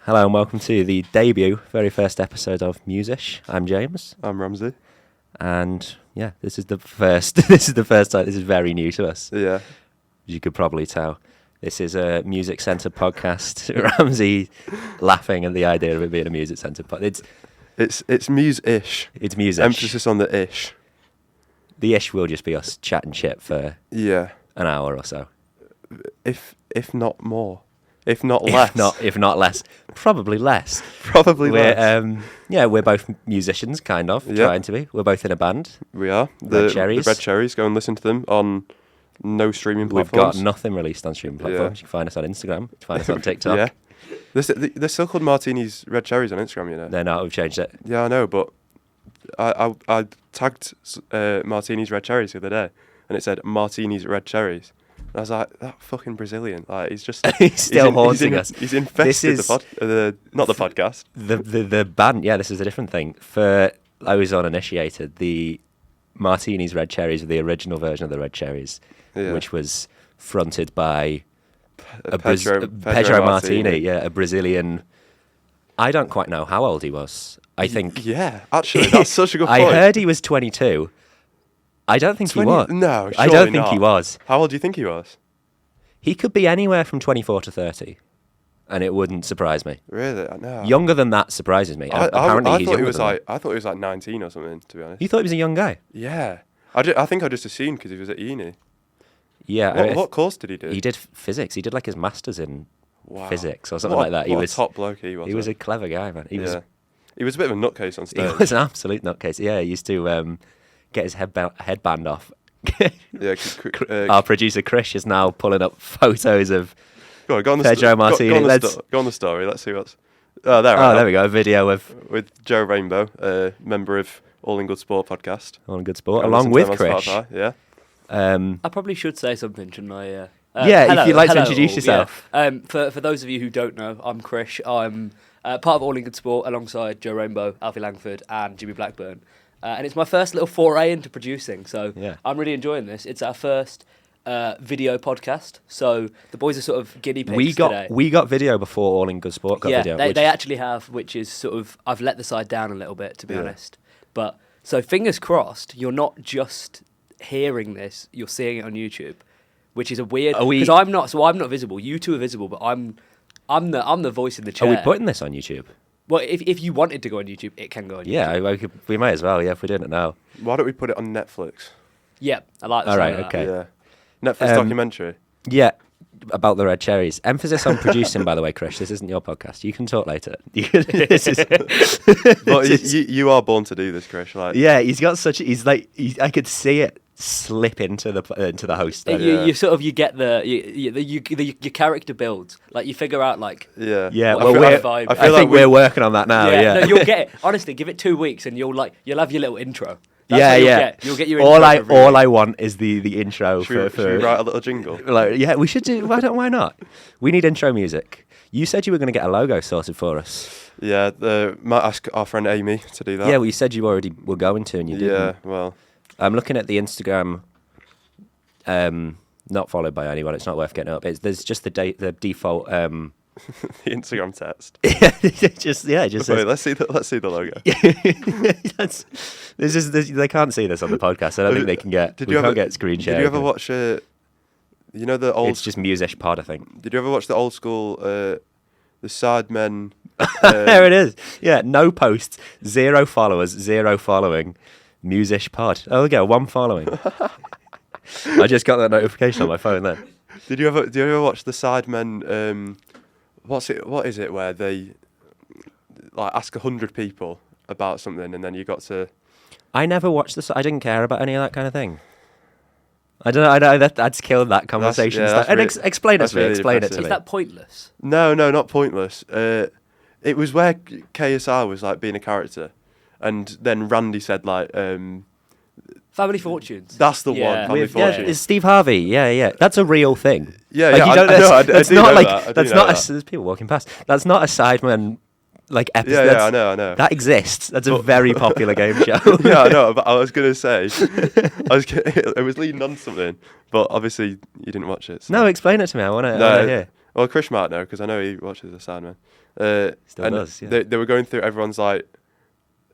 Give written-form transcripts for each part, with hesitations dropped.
Hello and welcome to the debut, very first episode of Musish. I'm James. I'm Ramsay. And yeah, this is the first time. This is very new to us. Yeah. As you could probably tell. This is a music-centered podcast. Ramsay laughing at the idea of it being a music-centered podcast. It's muse-ish. It's music. Emphasis on the ish. The ish will just be us chatting shit for an hour or so. If not more. If not less. If not less. Probably less. Probably less. We're both musicians, kind of, trying to be. We're both in a band. We are. The Red Cherries. Go and listen to them on no streaming platforms. We've got nothing released on streaming platforms. You can find us on Instagram. You can find us on TikTok. Yeah. They're still called Martini's Red Cherries on Instagram, you know. They're not. We've changed it. Yeah, I know, but I tagged Martini's Red Cherries the other day, and it said Martini's Red Cherries. And I was like, that fucking Brazilian. Like, he's just... he's still haunting us. He's infested not the podcast. The band, this is a different thing. I was uninitiated. The Martini's Red Cherries were the original version of the Red Cherries, which was fronted by Pedro Martini, a Brazilian... I don't quite know how old he was. I think... Yeah, actually, that's such a good point. I heard he was 22. I don't think he was. No, I don't think he was. How old do you think he was? He could be anywhere from 24 to 30, and it wouldn't surprise me. Really? No. Younger than that surprises me. Apparently, he's younger than that. I thought he was like 19 or something, to be honest. You thought he was a young guy? Yeah. I think I just assumed because he was at uni. Yeah. What course did he do? He did physics. He did like his master's in physics or something like that. He was a top bloke he was. He was a clever guy, man. He was a bit of a nutcase on stage. He was an absolute nutcase. Yeah, he used to get his headband off. Our producer Chris is now pulling up photos of Pedro Martini. Go on the story. Let's see what's... there we go. A video with Joe Rainbow, member of All in Good Sport podcast. All in Good Sport, along with Chris. Yeah. I probably should say something, shouldn't I? Hello, if you'd like to introduce yourself. Yeah. For those of you who don't know, I'm Chris. I'm part of All in Good Sport alongside Joe Rainbow, Alfie Langford, and Jimmy Blackburn. And it's my first little foray into producing, so I'm really enjoying this. It's our first video podcast, so the boys are sort of guinea pigs today. We got video before All in Good Sport got video. They actually have, which is sort of... I've let the side down a little bit, to be honest. But, so fingers crossed, you're not just hearing this, you're seeing it on YouTube, which is a weird... Because I'm not visible. You two are visible, but I'm the voice in the chair. Are we putting this on YouTube? Well, if you wanted to go on YouTube, it can go on YouTube. Yeah, we might as well, if we're doing it now. Why don't we put it on Netflix? Yeah, I like that. All right, okay. Yeah. Netflix documentary. Yeah, about the Red Cherries. Emphasis on producing, by the way, Chris. This isn't your podcast. You can talk later. But you are born to do this, Chris. Like. Yeah, he's got such... I could see it slip into the host. You get your character builds. Like you figure out like I think we're working on that now. Yeah. No, you'll get it. Honestly, give it 2 weeks and you'll have your little intro. You'll get your intro. All I want is the intro. Should we write a little jingle? We should do. Why not? We need intro music. You said you were going to get a logo sorted for us. Yeah, might ask our friend Amy to do that. Yeah, well, you said you already were going to, and you didn't. Yeah, well. I'm looking at the Instagram, not followed by anyone. It's not worth getting up. There's just the default. The Instagram text. just says, let's see the logo. They can't see this on the podcast. I don't think they can get. We can't get screen share. Did you ever watch? The old. It's just Musish pod, I think. Did you ever watch the old school? The Sidemen. There it is. Yeah, no posts, 0 followers, 0 following. Musish pod. Oh, we go 1 following. I just got that notification on my phone then. Did you ever watch the Sidemen? What is it where they like ask 100 people about something and then you got to... I never watched this. I didn't care about any of that kind of thing. I don't know. I know that's killed that conversation. Explain it to me. Explain it to me. Is that pointless? No, not pointless. It was where KSR was like being a character, and then Randy said like... Family Fortunes. That's the one. Family Fortunes. Yeah, it's Steve Harvey. Yeah. That's a real thing. Yeah, like, yeah. That's not like that's not. There's people walking past. That's not a Sidemen like episode. Yeah, I know. That exists. That's a very popular game show. Yeah, I know. But I was gonna say, I was leading on to something, but obviously you didn't watch it. So. No, explain it to me. I want to hear. Well, Chris might know because I know he watches the Soundman. Still does. Yeah. They were going through everyone's like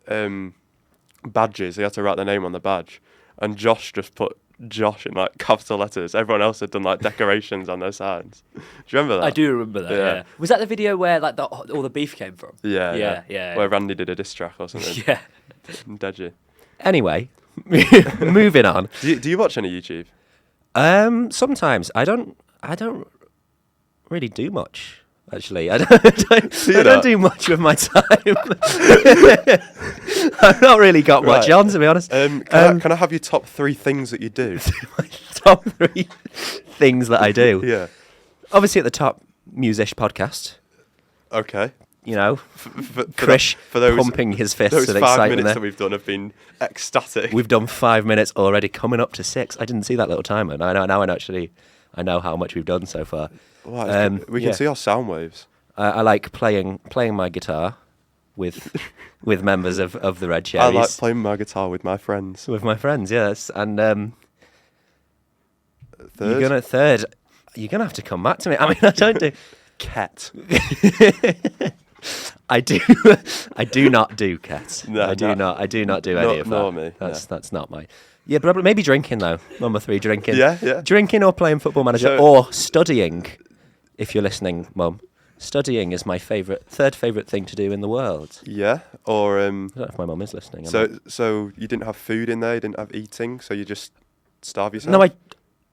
badges. They had to write their name on the badge, and Josh just put Josh in like capital letters. Everyone else had done like decorations on their signs. Do you remember that? I do remember that. Yeah. Was that the video where like all the beef came from? Yeah. Where Yeah. Randy did a diss track or something. Yeah. Deadgy. Anyway, moving on. Do you watch any YouTube? Sometimes I don't really do much. Actually, I don't do much with my time. I've not really got much on, to be honest. Can I have your top 3 things that you do? My top 3 things that I do. Yeah. Obviously, at the top, Musish podcast. Okay. You know, For Krish those, pumping his fists those with 5 excitement minutes there. that we've done have been ecstatic. We've done 5 minutes already, coming up to 6. I didn't see that little timer. I know how much we've done so far. Wow, we can see our sound waves. I like playing my guitar with members of the Red Cherries. I like playing my guitar with my friends. With my friends, yes. And Third? You're gonna have to come back to me. I mean, I don't do Ket. I do not do cats. No, I do not do any of that. Nor me. That's not my. Yeah, probably maybe drinking though. Number 3, drinking. Yeah. Drinking or playing Football Manager or studying. If you're listening, Mum, studying is my third favourite thing to do in the world. Yeah, or I don't know if my mum is listening. So you didn't have food in there, you didn't have eating, so you just starve yourself?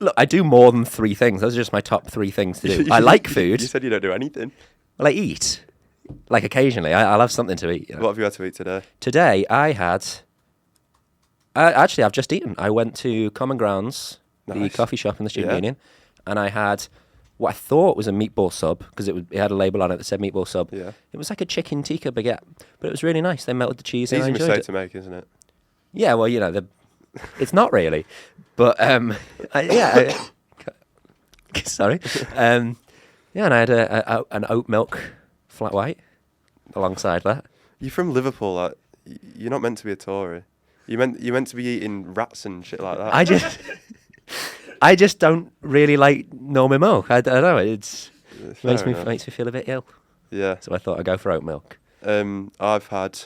No, I do more than 3 things. Those are just my top 3 things to do. I like food. You said you don't do anything. Well, I eat. Like occasionally, I'll have something to eat. You know? What have you had to eat today? Today I had. Actually, I've just eaten. I went to Common Grounds, the coffee shop in the Student Union, and I had what I thought was a meatball sub because it had a label on it that said meatball sub. Yeah. It was like a chicken tikka baguette, but it was really nice. They melted the cheese. It's and I an easy enjoyed mistake it. to make, isn't it? Yeah, well, you know, it's not really, but sorry. Yeah, and I had an oat milk flat white alongside that. You're from Liverpool, like you're not meant to be a Tory. You're meant to be eating rats and shit like that. I just don't really like normal milk. I don't know. It makes me feel a bit ill. Yeah. So I thought I'd go for oat milk. I've had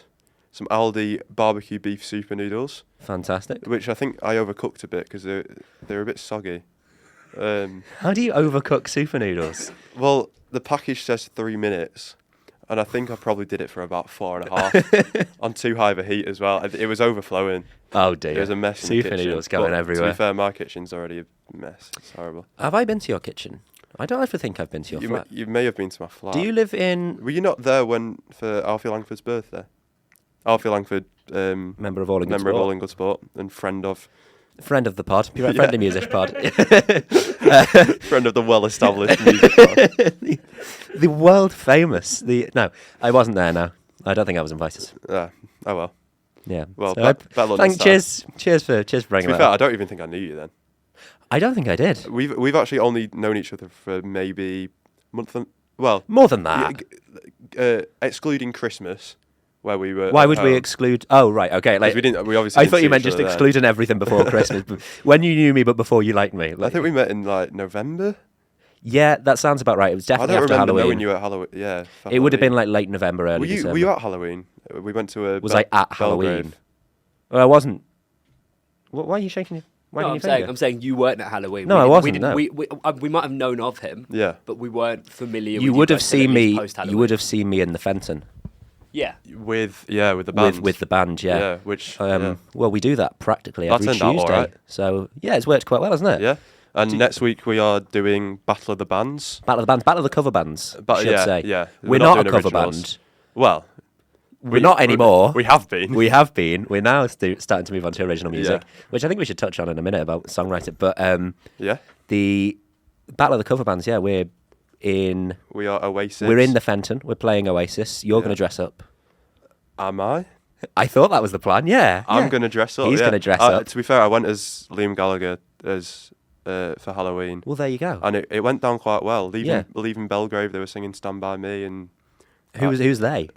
some Aldi barbecue beef super noodles. Fantastic. Which I think I overcooked a bit because they're a bit soggy. How do you overcook super noodles? Well, the package says 3 minutes, and I think I probably did it for about 4.5 on too high of a heat as well. It was overflowing. Oh dear. It was a mess in the Super kitchen. noodles going everywhere. To be fair, my kitchen's already a mess. It's horrible. Have I been to your kitchen? I don't ever think I've been to your flat. You may have been to my flat. Do you live in... Were you not there for Alfie Langford's birthday? Alfie Langford, member of All in Good Sport and friend of the pod. You're right, friend of Musish pod. Friend of the well-established music pod. The world famous. No, I wasn't there. No, I don't think I was invited. Oh well. Yeah. Well, so cheers for bringing to be fair, I don't even think I knew you then. I don't think I did. We've actually only known each other for maybe more than that. Excluding Christmas, where we were. Why would we exclude? Oh, right, okay. Like we didn't. We obviously. I thought you meant just excluding everything before Christmas. When you knew me, but before you liked me. I think we met in like November. Yeah, that sounds about right. It was definitely after Halloween. I don't remember knowing you at Halloween. Yeah. It would have been like late November, early December. Were you at Halloween? We went to a. Was I at Halloween? Well, I wasn't. Why are you shaking your? I'm saying you weren't at Halloween. No, I wasn't. We might have known of him. Yeah. But we weren't familiar. You would have seen me. Post-Halloween. You would have seen me in the Fenton. Yeah. With the band. With the band, yeah. Yeah. Which. Well, we do that practically every Tuesday. Out all right. So yeah, it's worked quite well, hasn't it? Yeah. And next week we are doing Battle of the Bands. Battle of the cover bands. Should say. Yeah. We're not a cover band. Well. We're not anymore. We have been. We have been. We're now starting to move on to original music, which I think we should touch on in a minute about songwriting. But the Battle of the Cover Bands, we're in. We are Oasis. We're in the Fenton. We're playing Oasis. You're going to dress up. Am I? I thought that was the plan. Yeah. I'm going to dress up. He's going to dress up. To be fair, I went as Liam Gallagher for Halloween. Well, there you go. And it went down quite well. Leaving Belgrave, they were singing "Stand by Me," and who's they?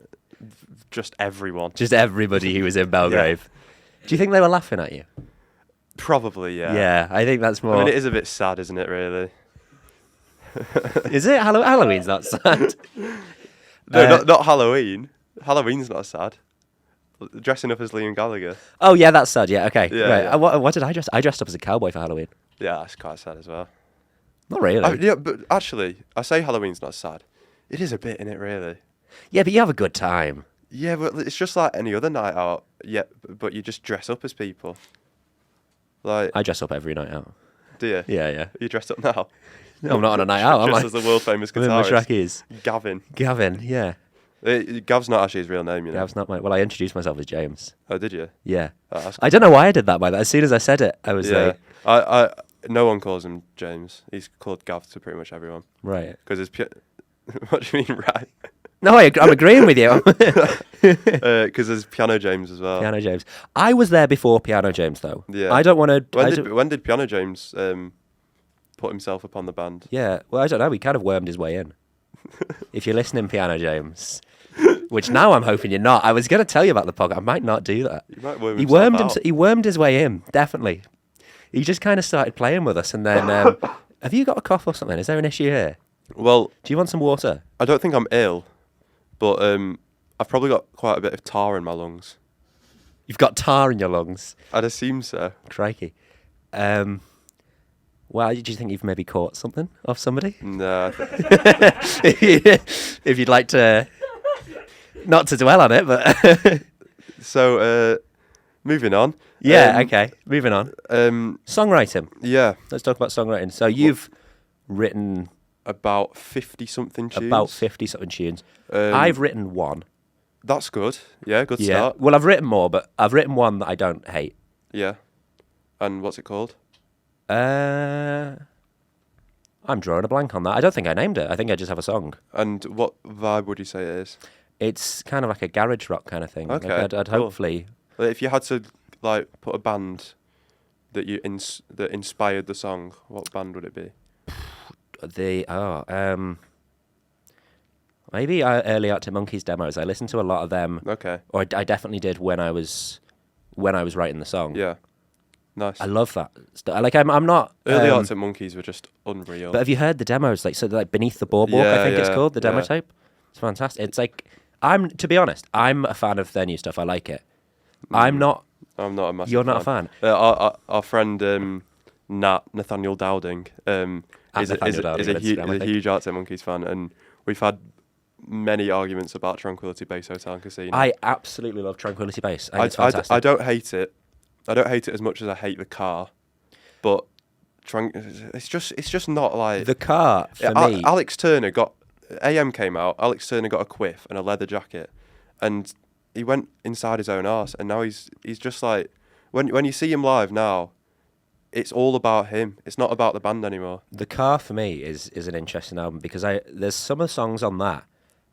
Just everyone. Just everybody who was in Belgrave. Do you think they were laughing at you? Probably, yeah. Yeah, I think that's more... I mean, it is a bit sad, isn't it, really? Is it? Halloween's not sad. No, not Halloween. Halloween's not sad. Dressing up as Liam Gallagher. Oh yeah, that's sad. Yeah, okay. Yeah, right. yeah. What did I dress? I dressed up as a cowboy for Halloween. Yeah, that's quite sad as well. Not really. Yeah, but actually, I say Halloween's not sad. It is a bit in it, really. Yeah, but you have a good time. Yeah, but it's just like any other night out. Yeah, but you just dress up as people. Like, I dress up every night out. do you? Yeah. Are you dressed up now? No, I'm not on a night out. I'm Just like, as the world famous I'm in my guitarist. trackies. Gavin. Yeah. Gav's not actually his real name, you know. Gav's not my. Well, I introduced myself as James. Oh, did you? Yeah. Oh, that's I don't know why I did that by that. As soon as I said it, I was yeah. like, No one calls him James. He's called Gav to pretty much everyone. right. Because his what do you mean, right? No, I'm agreeing with you. Because there's Piano James as well. Piano James. I was there before Piano James, though. Yeah. I don't want to. When did Piano James put himself upon the band? Yeah. Well, I don't know. He kind of wormed his way in. If you're listening, Piano James, which now I'm hoping you're not. I was going to tell you about the podcast. I might not do that. You might worm himself out. He wormed his way in. Definitely. He just kind of started playing with us, and then. Have you got a cough or something? Is there an issue here? Well, do you want some water? I don't think I'm ill, but I've probably got quite a bit of tar in my lungs. You've got tar in your lungs. I'd assume so. Crikey. Well, do you think you've maybe caught something off somebody? No. If you'd like to, not to dwell on it, but So, moving on. Yeah, okay. Moving on. Songwriting. Yeah. Let's talk about songwriting. So you've written about 50-something tunes. About 50-something tunes. I've written one. That's good. Yeah, good start. Well, I've written more, but I've written one that I don't hate. Yeah. And what's it called? I'm drawing a blank on that. I don't think I named it. I think I just have a song. And what vibe would you say it is? It's kind of like a garage rock kind of thing. Okay, Like I'd cool. hopefully... If you had to like put a band that that inspired the song, what band would it be? Maybe early Arctic Monkeys demos. I listened to a lot of them. Okay. Or I definitely did when I was writing the song. Yeah. Nice. I love that. Like I'm not early Arctic Monkeys were just unreal. But have you heard the demos? Like Beneath the Boardwalk, I think it's called the demo tape. It's fantastic. It's like to be honest, I'm a fan of their new stuff. I like it. I'm not a massive You're not a fan? Our friend Nathaniel Dowding is a huge Arctic Monkeys fan, and we've had many arguments about Tranquility Base Hotel Casino. I absolutely love Tranquility Base. I think it's fantastic. I don't hate it. I don't hate it as much as I hate the car, but it's just not like the car for me. Alex Turner got AM came out. Alex Turner got a quiff and a leather jacket, and he went inside his own arse. And now he's just like when you see him live now, it's all about him. It's not about the band anymore. The Car for me is an interesting album because there's some of the songs on that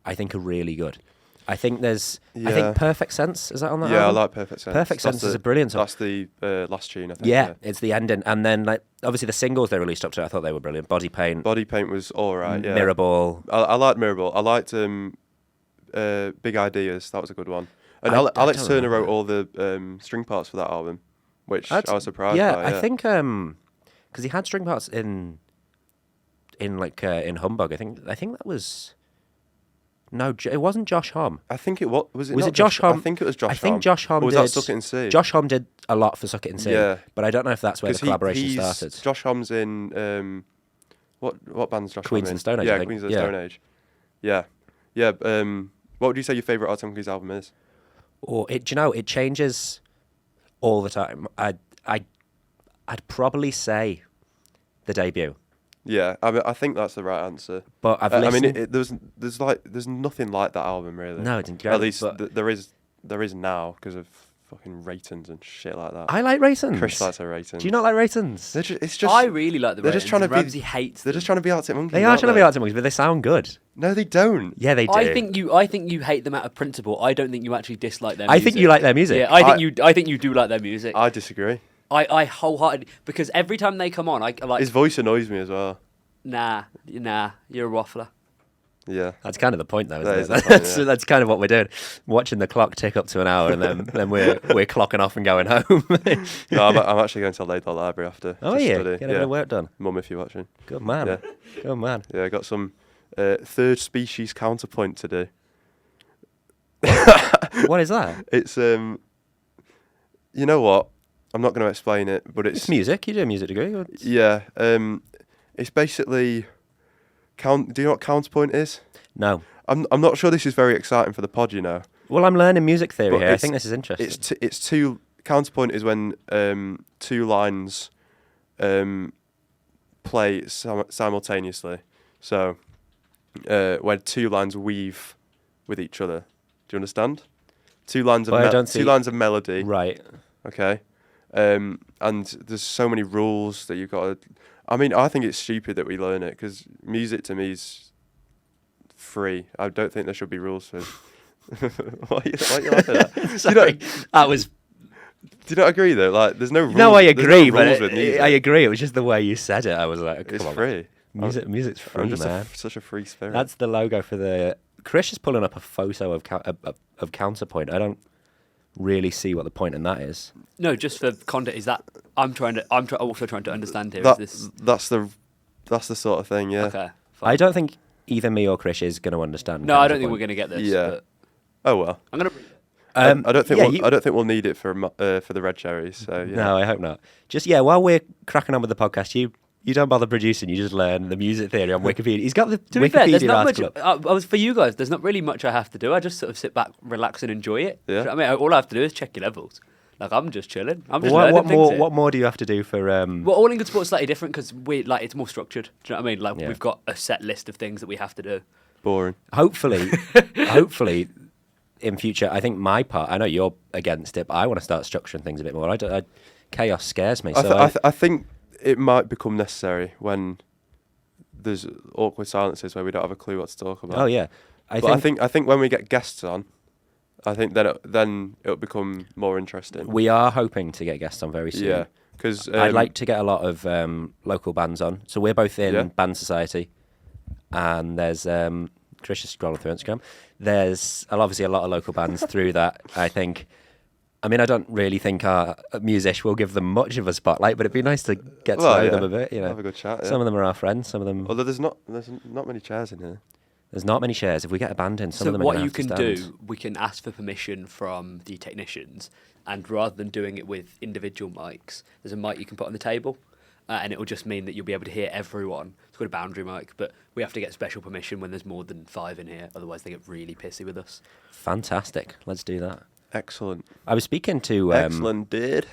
I think are really good. I think I think Perfect Sense, is that on that album? Yeah, I like Perfect Sense. Perfect Sense is a brilliant song. That's the last tune, I think. Yeah, it's the ending. And then like obviously the singles they released up to it, I thought they were brilliant. Body Paint was alright, yeah. Mirrorball. I liked Mirrorball. I liked Big Ideas, that was a good one. And Alex Turner wrote all the string parts for that album, which I was surprised by. Yeah, I think because he had string parts in Humbug. I think that was it wasn't Josh Homme. I think it was. Was it Josh Homme? I think it was Josh Homme. I think Josh Homme or was did. that Suck It and See? Josh Homme did a lot for Suck It and See. Yeah, but I don't know if that's where the collaboration started. Josh Homme's in what band's Josh Queens Homme in? and Stone Age. Yeah, Queens and Stone Age. Yeah. What would you say your favourite Arctic Monkeys album is? Or it changes all the time. I'd probably say the debut. Yeah, I think that's the right answer. But I've listened. There's nothing like that album really. No, it's incredible. At least there is now because of fucking ratings and shit like that. I like ratings. Chris likes her ratings. Do you not like ratings? I really like the ratings. Just trying to Ramsay hates them. They're just trying to be Arctic Monkeys. They are trying to be Arctic Monkeys, but they sound good. No, they don't. Yeah, they do. I think you hate them out of principle. I don't think you actually dislike their music. I think you like their music. Yeah, I think you do like their music. I disagree. I wholeheartedly, because every time they come on, I like his voice annoys me as well. Nah, you're a waffler. Yeah. That's kind of the point, though, isn't That it? is the point, yeah. That's kind of what we're doing. Watching the clock tick up to an hour, and then we're clocking off and going home. No, I'm actually going to Laidlaw Library after. Oh, to yeah. study. Get a bit of work done. Mum, if you're watching. Good man. Yeah. Good man. Yeah, I got some third species counterpoint to do. What is that? It's you know what? I'm not going to explain it, but It's music. You do a music degree. yeah. It's basically do you know what counterpoint is? No. I'm not sure this is very exciting for the pod, you know. Well, I'm learning music theory But here. I think this is interesting. It's two counterpoint is when two lines play simultaneously. So when two lines weave with each other. Do you understand? Two lines of two lines of melody. Right. Okay. And there's so many rules that you've got to... I mean, I think it's stupid that we learn it, because music to me is free. I don't think there should be rules for... why are you laughing at? Sorry. That was... Do you not agree, though? Like, there's no rules. No, I agree, rules but with music. I agree. It was just the way you said it. I was like, come It's on. free. Music's free, I'm just man. such a free spirit. That's the logo for the... Chris is pulling up a photo of Counterpoint. I don't really see what the point in that is. No, just for context, is that I'm also trying to understand here. That, Is this that's the sort of thing, yeah. okay? Fine. I don't think either me or Chris is going to understand. No, I don't think Counterpoint. we're going to get this. Yeah. But Oh well. I'm gonna. I don't think yeah, I don't think we'll need it for the red cherries. So yeah. No, I hope not. Just while we're cracking on with the podcast, you don't bother producing. You just learn the music theory on Wikipedia. He's got the To be fair, Wikipedia there's not much. article up. I was for you guys. There's not really much I have to do. I just sort of sit back, relax, and enjoy it. Yeah. I mean, all I have to do is check your levels. Like I'm just chilling. I'm just What learning things more? here. What more do you have to do for? Well, All in Good Sport's slightly different because it's more structured. Do you know what I mean? Like Yeah. we've got a set list of things that we have to do. Boring. Hopefully, in future, I think my part. I know you're against it, but I want to start structuring things a bit more. Chaos scares me. I think it might become necessary when there's awkward silences where we don't have a clue what to talk about. Oh yeah, I think when we get guests on, I think then it'll become more interesting. we are hoping to get guests on very soon. Yeah, because I'd like to get a lot of local bands on. So we're both in Yeah. Band Society, and there's Chris is scrolling through Instagram. There's obviously a lot of local bands through that. I think. I mean, I don't really think our Musish will give them much of a spotlight, but it'd be nice to get to know them a bit. You know, have a good chat. Yeah. some of them are our friends. Some of them. Although there's not many chairs in here. There's not many shares. If we get a band in, some So of them are what gonna you have to can stand. do, we can ask for permission from the technicians, and rather than doing it with individual mics, there's a mic you can put on the table, and it will just mean that you'll be able to hear everyone. It's called a boundary mic, but we have to get special permission when there's more than 5 in here, otherwise they get really pissy with us. Fantastic. Let's do that. Excellent. I was speaking to Excellent, dude.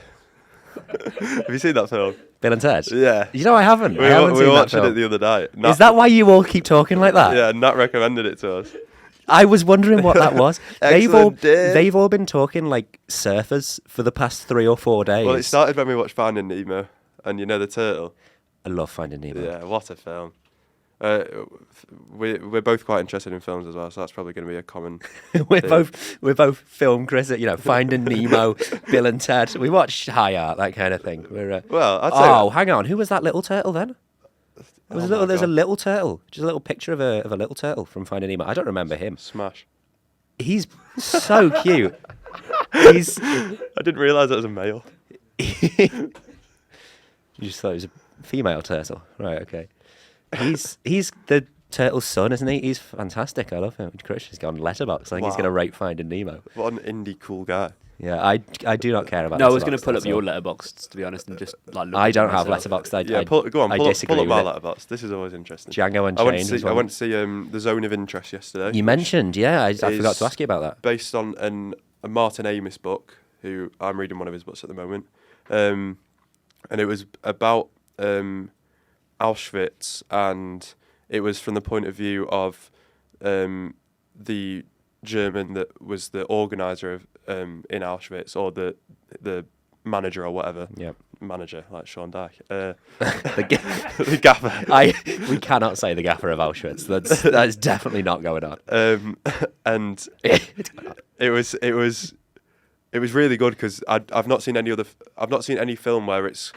Have you seen that film? Bill and Ted. Yeah. You know, I haven't. We I haven't were seen that watching film. it the other night. Is that why you all keep talking like that? Yeah, Nat recommended it to us. I was wondering what that was. Excellent, dude. they've all been talking like surfers for the past 3 or 4 days. Well, it started when we watched Finding Nemo, and you know the turtle. I love Finding Nemo. Yeah, what a film. We're both quite interested in films as well, so that's probably going to be a common. we're thing. both film critics. You know, Finding Nemo, Bill and Ted. We watch High Art, that kind of thing. We're Well, I'd say. hang on. Who was that little turtle then? There's a little turtle. Just a little picture of a little turtle from Finding Nemo. I don't remember him. Smash. He's so cute. He's. I didn't realise that was a male. You just thought he was a female turtle, right? Okay. He's the turtle's son, isn't he? He's fantastic. I love him. Chris has gone Letterboxd. I think he's Wow. going to rate Finding Nemo. What an indie cool guy. Yeah, I do not care about. No, I was going to Letterboxd, pull up that's your all. letterbox to be honest, and just like. Look I at don't have myself. Letterboxd. Yeah, pull up I disagree my with it. letterbox. This is always interesting. Django I went to Unchained. see, is I one. went to see The Zone of Interest yesterday. You mentioned, yeah. I forgot is to ask you about that. Based on a Martin Amis book, who I'm reading one of his books at the moment, and it was about Auschwitz, and it was from the point of view of the German that was the organizer of in Auschwitz, or the manager or whatever. Yeah. Manager, like Sean Dyche. The The gaffer. we cannot say the gaffer of Auschwitz. That's definitely not going on. And it was really good because I've not seen any film where it's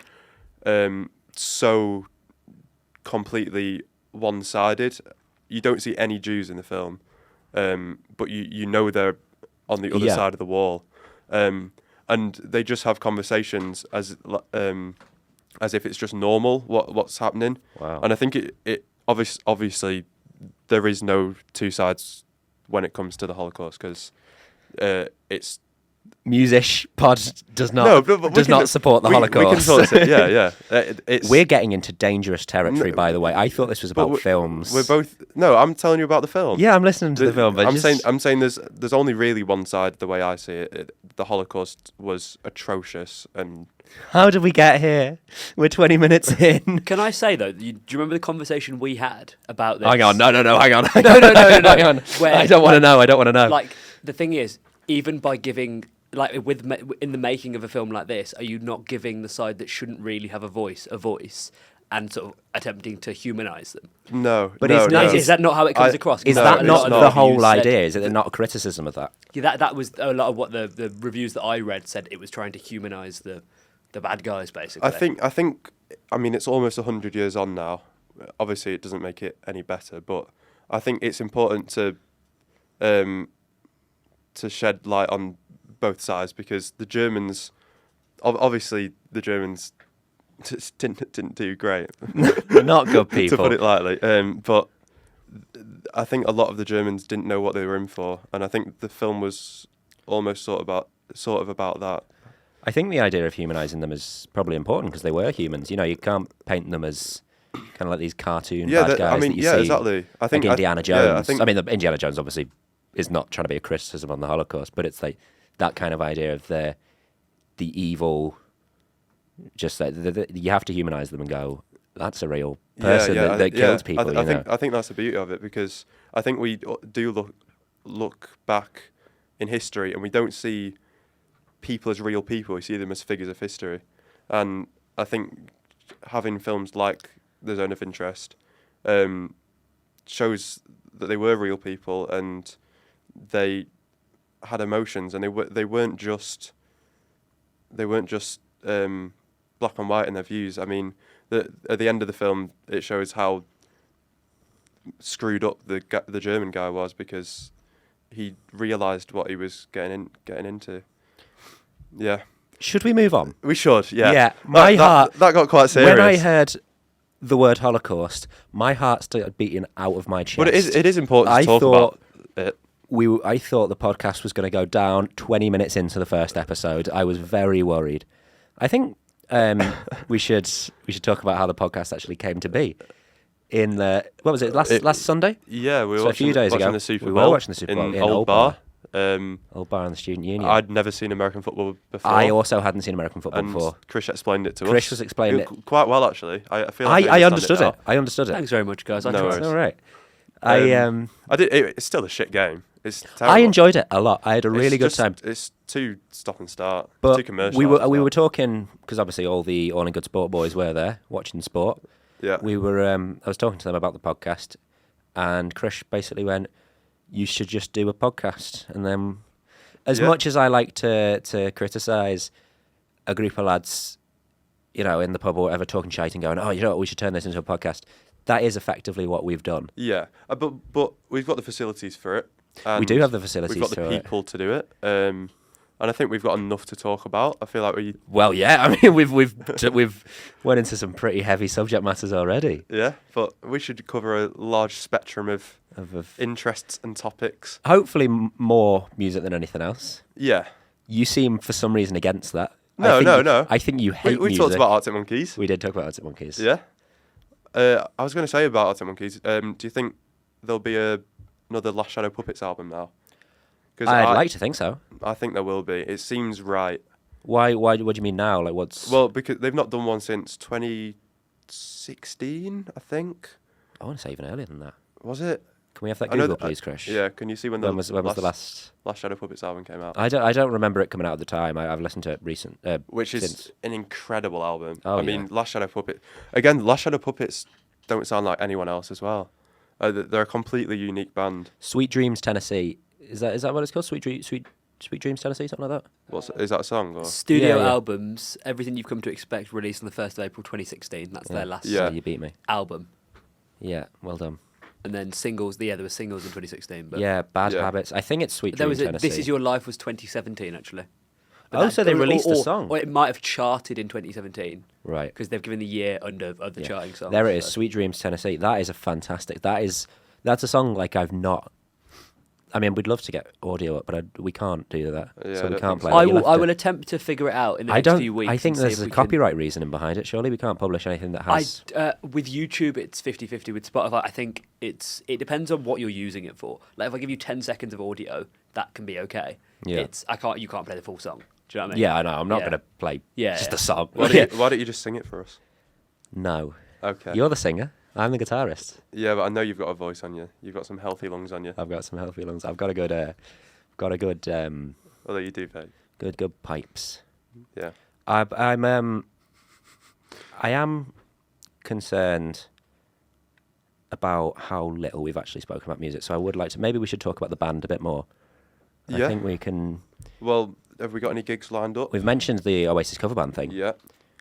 so completely one-sided you don't see any Jews in the film, but you know they're on the other side of the wall, and they just have conversations as if it's just normal what's happening. Wow. And I think it obviously there is no two sides when it comes to the Holocaust, because it's Musish pod does not support the Holocaust. We can talk it's, we're getting into dangerous territory, by the way. I thought this was about films. We're both. No, I'm telling you about the film. Yeah, I'm listening to the film. But I'm saying there's only really one side. The way I see it, the Holocaust was atrocious. And how did we get here? We're 20 minutes in. Can I say though? Do you remember the conversation we had about this? Hang on, no, hang on. No. Hang on. Where, I don't want to know. I don't want to know. Like, the thing is, even by giving, like, in the making of a film like this, are you not giving the side that shouldn't really have a voice, and sort of attempting to humanise them? No, but no. Is that not how it comes across? Is that not the whole idea? Is it not a criticism of that? Yeah, that was a lot of what the reviews that I read said. It was trying to humanise the bad guys, basically. I think. I mean, it's almost 100 years on now. Obviously, it doesn't make it any better, but I think it's important to shed light on both sides, because the Germans, obviously, didn't do great. Not good people, to put it lightly. But I think a lot of the Germans didn't know what they were in for, and I think the film was almost sort of about that. I think the idea of humanising them is probably important, because they were humans. You know, you can't paint them as kind of like these cartoon bad guys that you see. Exactly. I think like Indiana Jones. Yeah, I mean, Indiana Jones obviously is not trying to be a criticism on the Holocaust, but it's like that kind of idea of the evil. Just like you have to humanise them and go, that's a real person that kills people. I think that's the beauty of it, because I think we do look back in history and we don't see people as real people. We see them as figures of history, and I think having films like The Zone of Interest shows that they were real people and they had emotions, and they weren't just black and white in their views. I mean, at the end of the film, it shows how screwed up the German guy was, because he realised what he was getting into. Yeah. Should we move on? We should. Yeah. Yeah. My heart. That got quite serious. When I heard the word Holocaust, my heart started beating out of my chest. But it is important to talk about it. I thought the podcast was going to go down 20 minutes into the first episode. I was very worried. I think we should talk about how the podcast actually came to be. In what was it, last Sunday? Yeah, we were so watching, a few days ago. The Super Bowl. We were watching the Super Bowl in Old Bar. Old Bar in the Student Union. I'd never seen American football before. I also hadn't seen American football before. Chris explained it to us. Chris was explaining it quite well, actually. I feel like I understood it. I understood it. Thanks very much, guys. No worries. It's all right. I did. It's still a shit game. It's terrible. I enjoyed it a lot. I had a really good time. It's too stop and start. But too commercial. we were talking, because obviously all the All in Good Sport boys were there watching sport. Yeah. We were. I was talking to them about the podcast, and Chris basically went, "You should just do a podcast." And then, as much as I like to criticise a group of lads, you know, in the pub or whatever, talking shite and going, "Oh, you know what? We should turn this into a podcast." That is effectively what we've done. Yeah, but we've got the facilities for it. We do have the facilities. We've got the people to do it, and I think we've got enough to talk about. I feel like we. Well, yeah. I mean, we've went into some pretty heavy subject matters already. Yeah, but we should cover a large spectrum of interests and topics. Hopefully, more music than anything else. Yeah. You seem, for some reason, against that. No. I think you hate we music. talked about Arctic Monkeys. We did talk about Arctic Monkeys. Yeah. I was going to say about Arctic Monkeys. Do you think there'll be another Last Shadow Puppets album now? I'd like to think so. I think there will be. It seems right. Why? What do you mean now? Like what's? Well, because they've not done one since 2016, I think. I want to say even earlier than that. Was it? Can we have that Google, please, Krish? Yeah. Can you see when was the last Last Shadow Puppets album came out? I don't remember it coming out at the time. I've listened to it which is since. an incredible album. Oh, I mean, Last Shadow Puppets. Again, Last Shadow Puppets don't sound like anyone else as well. They're a completely unique band. Sweet Dreams Tennessee. Is that what it's called? Sweet Dreams Tennessee, something like that. Is that a song? Or? Studio albums, Everything You've Come to Expect, released on the 1st of April 2016. That's their last you beat me. album. Yeah, well done. And then singles. Yeah, there were singles in 2016. But Yeah, Bad Yeah. Habits. I think it's Sweet there Dreams was Tennessee. This Is Your Life was 2017 actually. Oh, so they released a song. Or it might have charted in 2017 Right. because they've given the year under of the Yeah. charting song. There it is, Sweet Dreams Tennessee. That is a fantastic. That's a song like I've not. I mean, we'd love to get audio up, but we can't do that, Yeah, so I we don't can't think play. so. it. I You'll will. have I to- will attempt to figure it out in the I next don't. few weeks. I think and see there's if a we can- copyright reasoning behind it. Surely we can't publish anything that has. With YouTube, it's 50-50. With Spotify, I think it depends on what you're using it for. Like if I give you 10 seconds of audio, that can be okay. Yeah. You can't play the full song. Do you know what I mean? Yeah, I know. I'm not Yeah. going to play Yeah, just yeah. a song. Why don't you just sing it for us? No. Okay. You're the singer. I'm the guitarist. Yeah, but I know you've got a voice on you. You've got some healthy lungs on you. I've got some healthy lungs. I've got a good. Although you do, Pete. Good pipes. Yeah. I am concerned about how little we've actually spoken about music. So I would like to. Maybe we should talk about the band a bit more. Yeah. I think we can. Well, have we got any gigs lined up? We've mentioned the Oasis cover band thing. Yeah.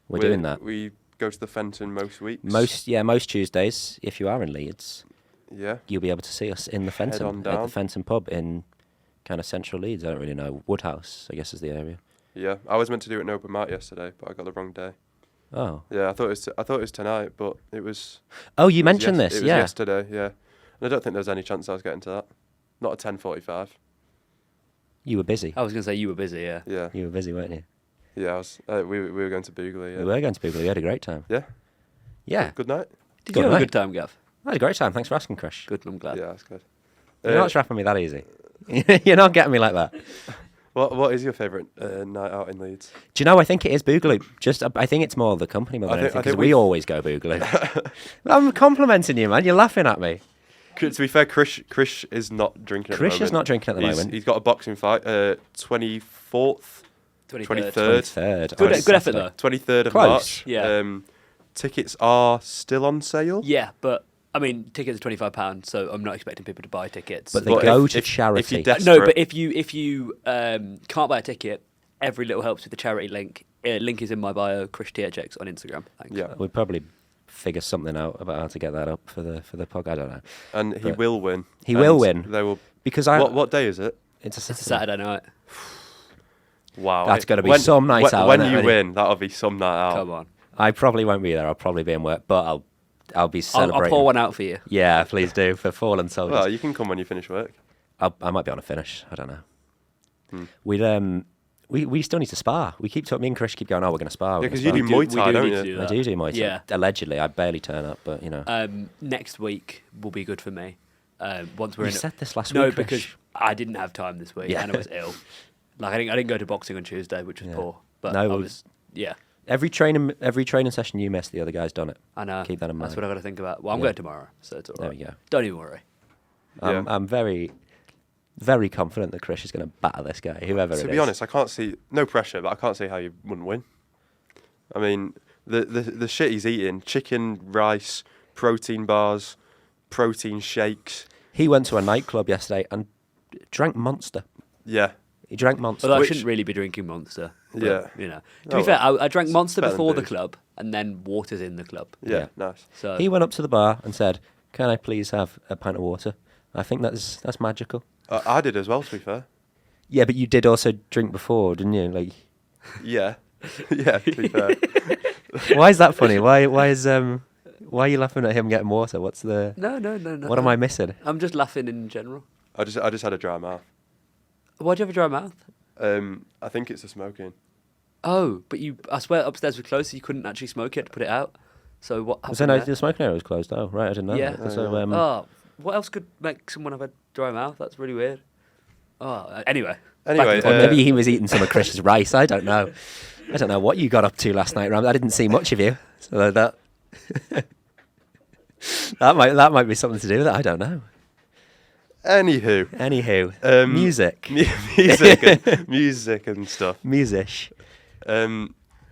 We're doing that. We go to the Fenton most weeks. Most Tuesdays. If you are in Leeds, Yeah. you'll be able to see us in the Head Fenton on at down. the Fenton pub in kind of central Leeds. I don't really know. Woodhouse, I guess, is the area. Yeah. I was meant to do it in open mic yesterday, but I got the wrong day. Oh. Yeah, I thought it was tonight, but it was. Oh, you it was mentioned yes- this, It was yeah. yesterday. Yeah. And I don't think there was any chance I was getting to that. Not at 10:45. You were busy. I was going to say you were busy. Yeah. Yeah. You were busy, weren't you? Yeah. I was. We were going to Boogaloo. Yeah. We were going to Boogaloo. We had a great time. Yeah. Yeah. Good night. Did Good you have a night. good time, Gav? I had a great time. Thanks for asking, Krish. Good. I'm glad. Yeah, that's good. You're not trapping me that easy. You're not getting me like that. What is your favourite night out in Leeds? Do you know? I think it is Boogaloo. I think it's more the company more than I anything think because we we've- always go Boogaloo. I'm complimenting you, man. You're laughing at me. To be fair, Krish is not drinking at the Krish moment. is not drinking at the moment. He's got a boxing fight, 24th, 23rd. Third. Good effort though. 23rd of Close, March. yeah. Tickets are still on sale. Yeah, but I mean, tickets are £25, so I'm not expecting people to buy tickets. But they But go if- to if charity. you're No, desperate- but if you can't buy a ticket, every little helps with the charity link. Link is in my bio, Krish THX on Instagram. Thanks. Yeah. We'd probably figure something out about how to get that up for the podcast. I don't know. And he But will win. he will And win. They will. Because What day is it? It's It's a Saturday night. Wow. That's gotta be some night out, When isn't it, you really? win, that'll be some night out. Come on. I probably won't be there. I'll probably be in work, but I'll be I'll celebrating. pour one out for you. Yeah, please do for fallen soldiers. Well, you can come when you finish work. I might be on a finish. I don't know. Hmm. We still need to spar. We keep talking. Me and Krish keep going. Oh, we're going to spar. Yeah, we're 'cause gonna you spar." do Muay Thai, we don't need you? to do I that. do Muay Thai. Yeah. Allegedly, I barely turn up, but you know. Next week will be good for me. Once we're You in. said this last No, week, Krish. because I didn't have time this week Yeah. and I was ill. Like I didn't go to boxing on Tuesday, which was Yeah. poor. But No, I well- was. Yeah, every training session you miss, the other guy's done it. I know. Keep that in That's mind. what I got to think about. Well, I'm Yeah. going tomorrow, so it's all There right. we go. Don't even worry. Yeah. I'm very, very confident that Krish is going to batter this guy, whoever it is. To be honest, I can't see no pressure, but I can't see how you wouldn't win. I mean, the shit he's eating: chicken, rice, protein bars, protein shakes. He went to a nightclub yesterday and drank Monster. Yeah, He drank Monster. Although I Which- shouldn't really be drinking Monster. But, Yeah. You know. To Oh, be fair, well. I drank Monster better than before the booze. club, and then water's in the club. yeah, Yeah. nice. So He went up to the bar and said, "Can I please have a pint of water?" I think that's magical. I did as well, to be fair. Yeah, but you did also drink before, didn't you? Like, Yeah, yeah. To be fair, why is that funny? Why are you laughing at him getting water? What's the? no. What am I missing? I'm just laughing in general. I just had a dry mouth. Why'd you have a dry mouth? I think it's the smoking. Oh, but I swear upstairs was closed, so you couldn't actually smoke it to put it out. So what happened So no, there? the smoking area was closed. Oh, right, I didn't know. Yeah. That. So Oh, what else could make someone have a dry mouth? That's really weird. Anyway. Anyway, Back to the or maybe he was eating some of Chris's rice. I don't know. I don't know what you got up to last night, Ram. I didn't see much of you. So that that might be something to do with it. I don't know. Anywho, Music. music and stuff. Musish.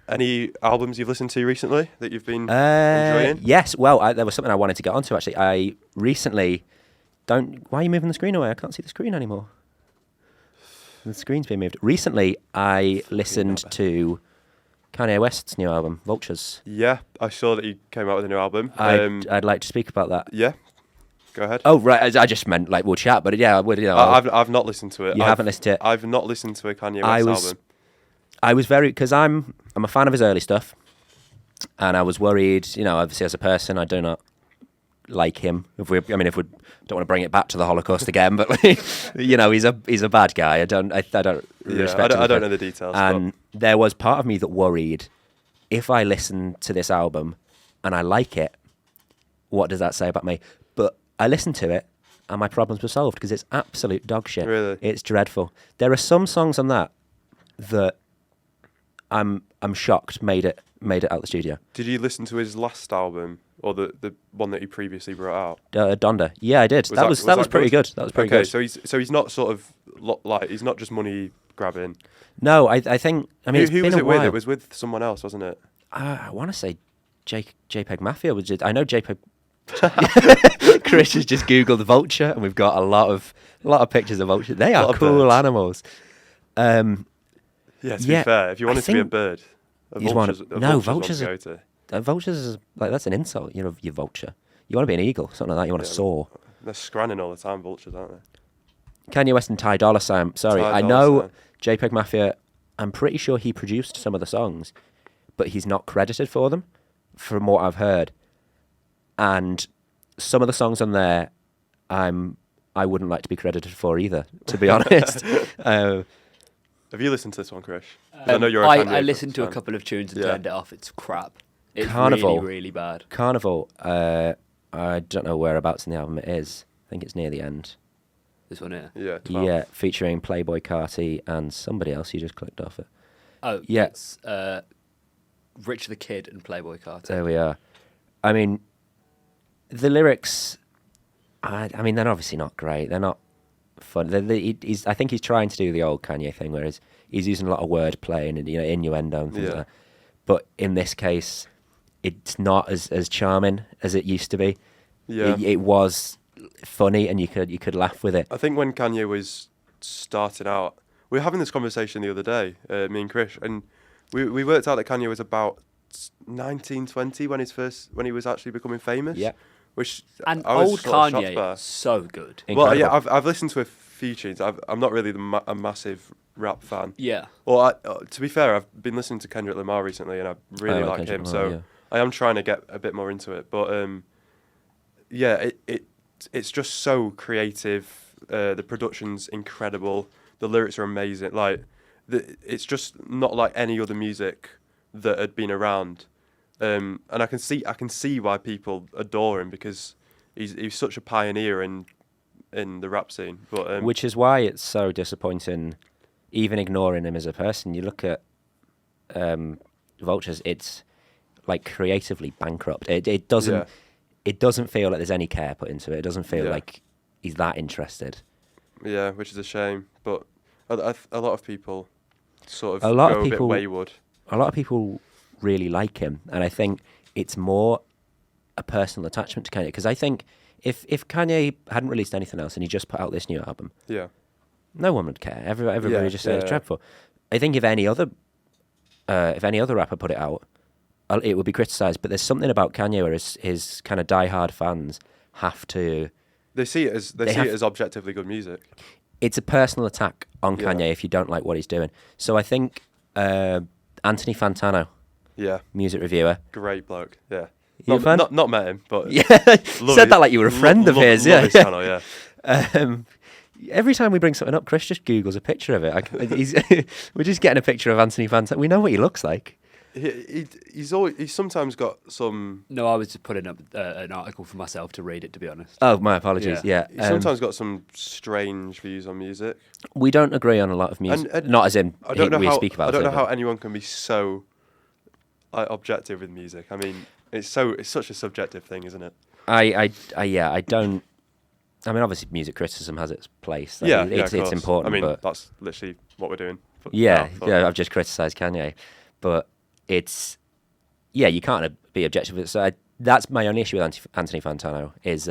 Any albums you've listened to recently that you've been enjoying? Yes. Well, there was something I wanted to get onto actually. I recently Why are you moving the screen away? I can't see the screen anymore. The screen's been moved. Recently, I listened to Kanye West's new album, Vultures. Yeah, I saw that he came out with a new album. I'd like to speak about that. Yeah, Go ahead. Oh, right. I just meant like we'll chat, but yeah, I would. I've not listened to it. You haven't listened to it. I've not listened to a Kanye West album. I was very because I'm a fan of his early stuff, and I was worried. Obviously as a person, I do not like him. If we don't want to bring it back to the Holocaust again, but he's a bad guy. I don't respect him. I don't know the details. And there was part of me that worried if I listen to this album and I like it, what does that say about me? But I listened to it and my problems were solved because it's absolute dog shit. Really? It's dreadful. There are some songs on that I'm shocked made it out the studio. Did you listen to his last album or the one that he previously brought out? Donda. Yeah, I did. That was pretty good. That was pretty good. So he's not sort of like he's not just money grabbing. No, I think who was it with? It was with someone else, wasn't it? I want to say JPEG Mafia was just. I know JPEG. Chris has just googled vulture, and we've got a lot of pictures of vulture. They are cool animals. To be fair, if you wanted to be a bird, vultures is like that's an insult. You're vulture. You want to be an eagle, something like that. You want to soar. They're scranning all the time, vultures, aren't they? Kanye West and Ty Dolla $ign. Sorry, I know JPEG Mafia. I'm pretty sure he produced some of the songs, but he's not credited for them, from what I've heard. And some of the songs on there, I wouldn't like to be credited for either, to be honest. Have you listened to this one, Krish? I know you're a Kanye I listened to a couple of tunes and turned it off. It's crap. It's really, really bad. Carnival, I don't know whereabouts in the album it is. I think it's near the end. This one here? Yeah, 12. Yeah, featuring Playboy Carti and somebody else you just clicked off it. Oh, yeah. It's Rich the Kid and Playboy Carti. There we are. I mean, the lyrics, they're obviously not great. They're not fun. I think he's trying to do the old Kanye thing, where he's using a lot of word play and innuendo and things like that. But in this case, it's not as charming as it used to be. Yeah, it was funny and you could laugh with it. I think when Kanye was starting out, we were having this conversation the other day, me and Krish, and we worked out that Kanye was about 19, 20 when he was actually becoming famous. Yeah. Which and I was old sort of Kanye, so good. Incredible. Well, yeah, I've listened to a few tunes. I'm not really a massive rap fan. Yeah. Well, to be fair, I've been listening to Kendrick Lamar recently, and I really like him. Lamar, so yeah. I am trying to get a bit more into it. But it's just so creative. The production's incredible. The lyrics are amazing. Like, it's just not like any other music that had been around. And I can see why people adore him, because he's such a pioneer in the rap scene. But which is why it's so disappointing, even ignoring him as a person. You look at Vultures; it's like creatively bankrupt. It doesn't feel like there's any care put into it. It doesn't feel like he's that interested. Yeah, which is a shame. But a lot of people sort of go a bit wayward. A lot of people really like him, and I think it's more a personal attachment to Kanye, because I think if Kanye hadn't released anything else and he just put out this new album, no one would care. Everybody would just say it's dreadful. I think if any other rapper put it out, it would be criticised. But there's something about Kanye where his kind of diehard fans have to. They see it as objectively good music. It's a personal attack on Kanye if you don't like what he's doing. So I think Anthony Fantano. Yeah, music reviewer. Great bloke. Yeah, not met him, but said that like you were a friend of his. Love his channel, yeah. Every time we bring something up, Chris just Googles a picture of it. We're just getting a picture of Anthony Fantano. We know what he looks like. He's sometimes got some. No, I was just putting up an article for myself to read it, to be honest. Oh, my apologies. Yeah, he's sometimes got some strange views on music. We don't agree on a lot of music. And not as in we speak about it. I don't know how anyone can be so objective with music. I mean, it's such a subjective thing, isn't it? I don't. I mean, obviously, music criticism has its place. Like, it's important. I mean, but that's literally what we're doing. I've just criticised Kanye, but it's you can't be objective with it. So that's my only issue with Anthony Fantano is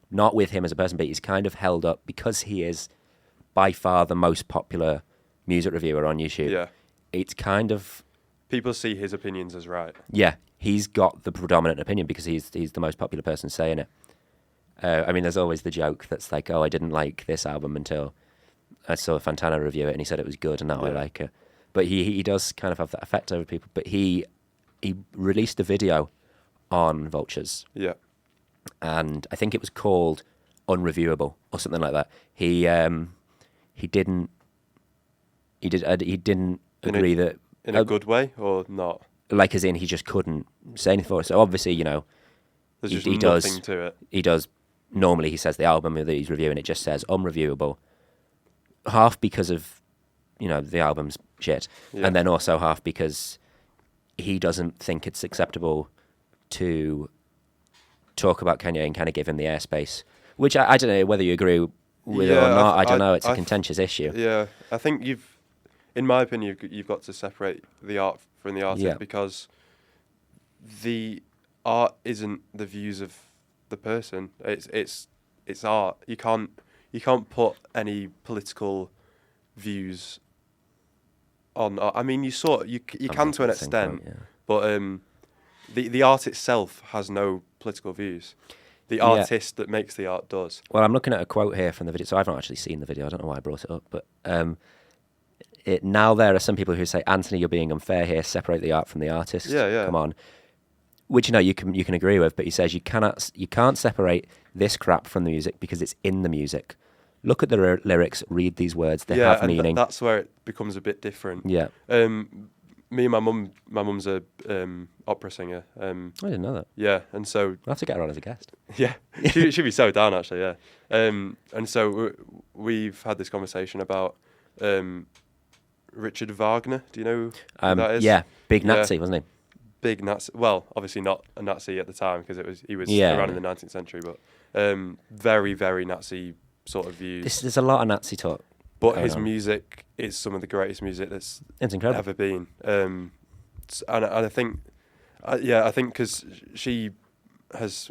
not with him as a person, but he's kind of held up because he is by far the most popular music reviewer on YouTube. Yeah, it's kind of. People see his opinions as right. Yeah, he's got the predominant opinion because he's the most popular person saying it. I mean, there's always the joke that's like, oh, I didn't like this album until I saw Fantana review it and he said it was good and now I like it. But he does kind of have that effect over people. But he released a video on Vultures. Yeah. And I think it was called Unreviewable or something like that. He didn't agree that in a good way or not. Like as in he just couldn't say anything for it. So obviously, you know, there's just nothing to it. He does. Normally, he says the album that he's reviewing, it just says unreviewable. Half because of, you know, the album's shit, and then also half because he doesn't think it's acceptable to talk about Kanye and kind of give him the airspace. Which I don't know whether you agree with it or not. I don't know. It's a contentious issue. Yeah, I think in my opinion, you've got to separate the art from the artist because the art isn't the views of the person. It's art. You can't put any political views on. I mean, you can to an extent, but the art itself has no political views. The artist that makes the art does. Well, I'm looking at a quote here from the video, so I've not actually seen the video. I don't know why I brought it up, but now there are some people who say, Anthony, you're being unfair here. Separate the art from the artist. Yeah. Come on. Which, you know, you can agree with, but he says you can't separate this crap from the music because it's in the music. Look at the lyrics, read these words, they have meaning. That's where it becomes a bit different. Yeah. Me and my mum's a opera singer. I didn't know that. Yeah, and so I'll have to get her on as a guest. Yeah, she'd be so down actually. Yeah, and so we've had this conversation about Richard Wagner. Do you know who that is? Yeah, big Nazi, wasn't he? Big Nazi. Well, obviously not a Nazi at the time because he was around in the 19th century, but very, very Nazi sort of views. There's a lot of Nazi talk. But his music is some of the greatest music that's ever been. And I think, I think because she has,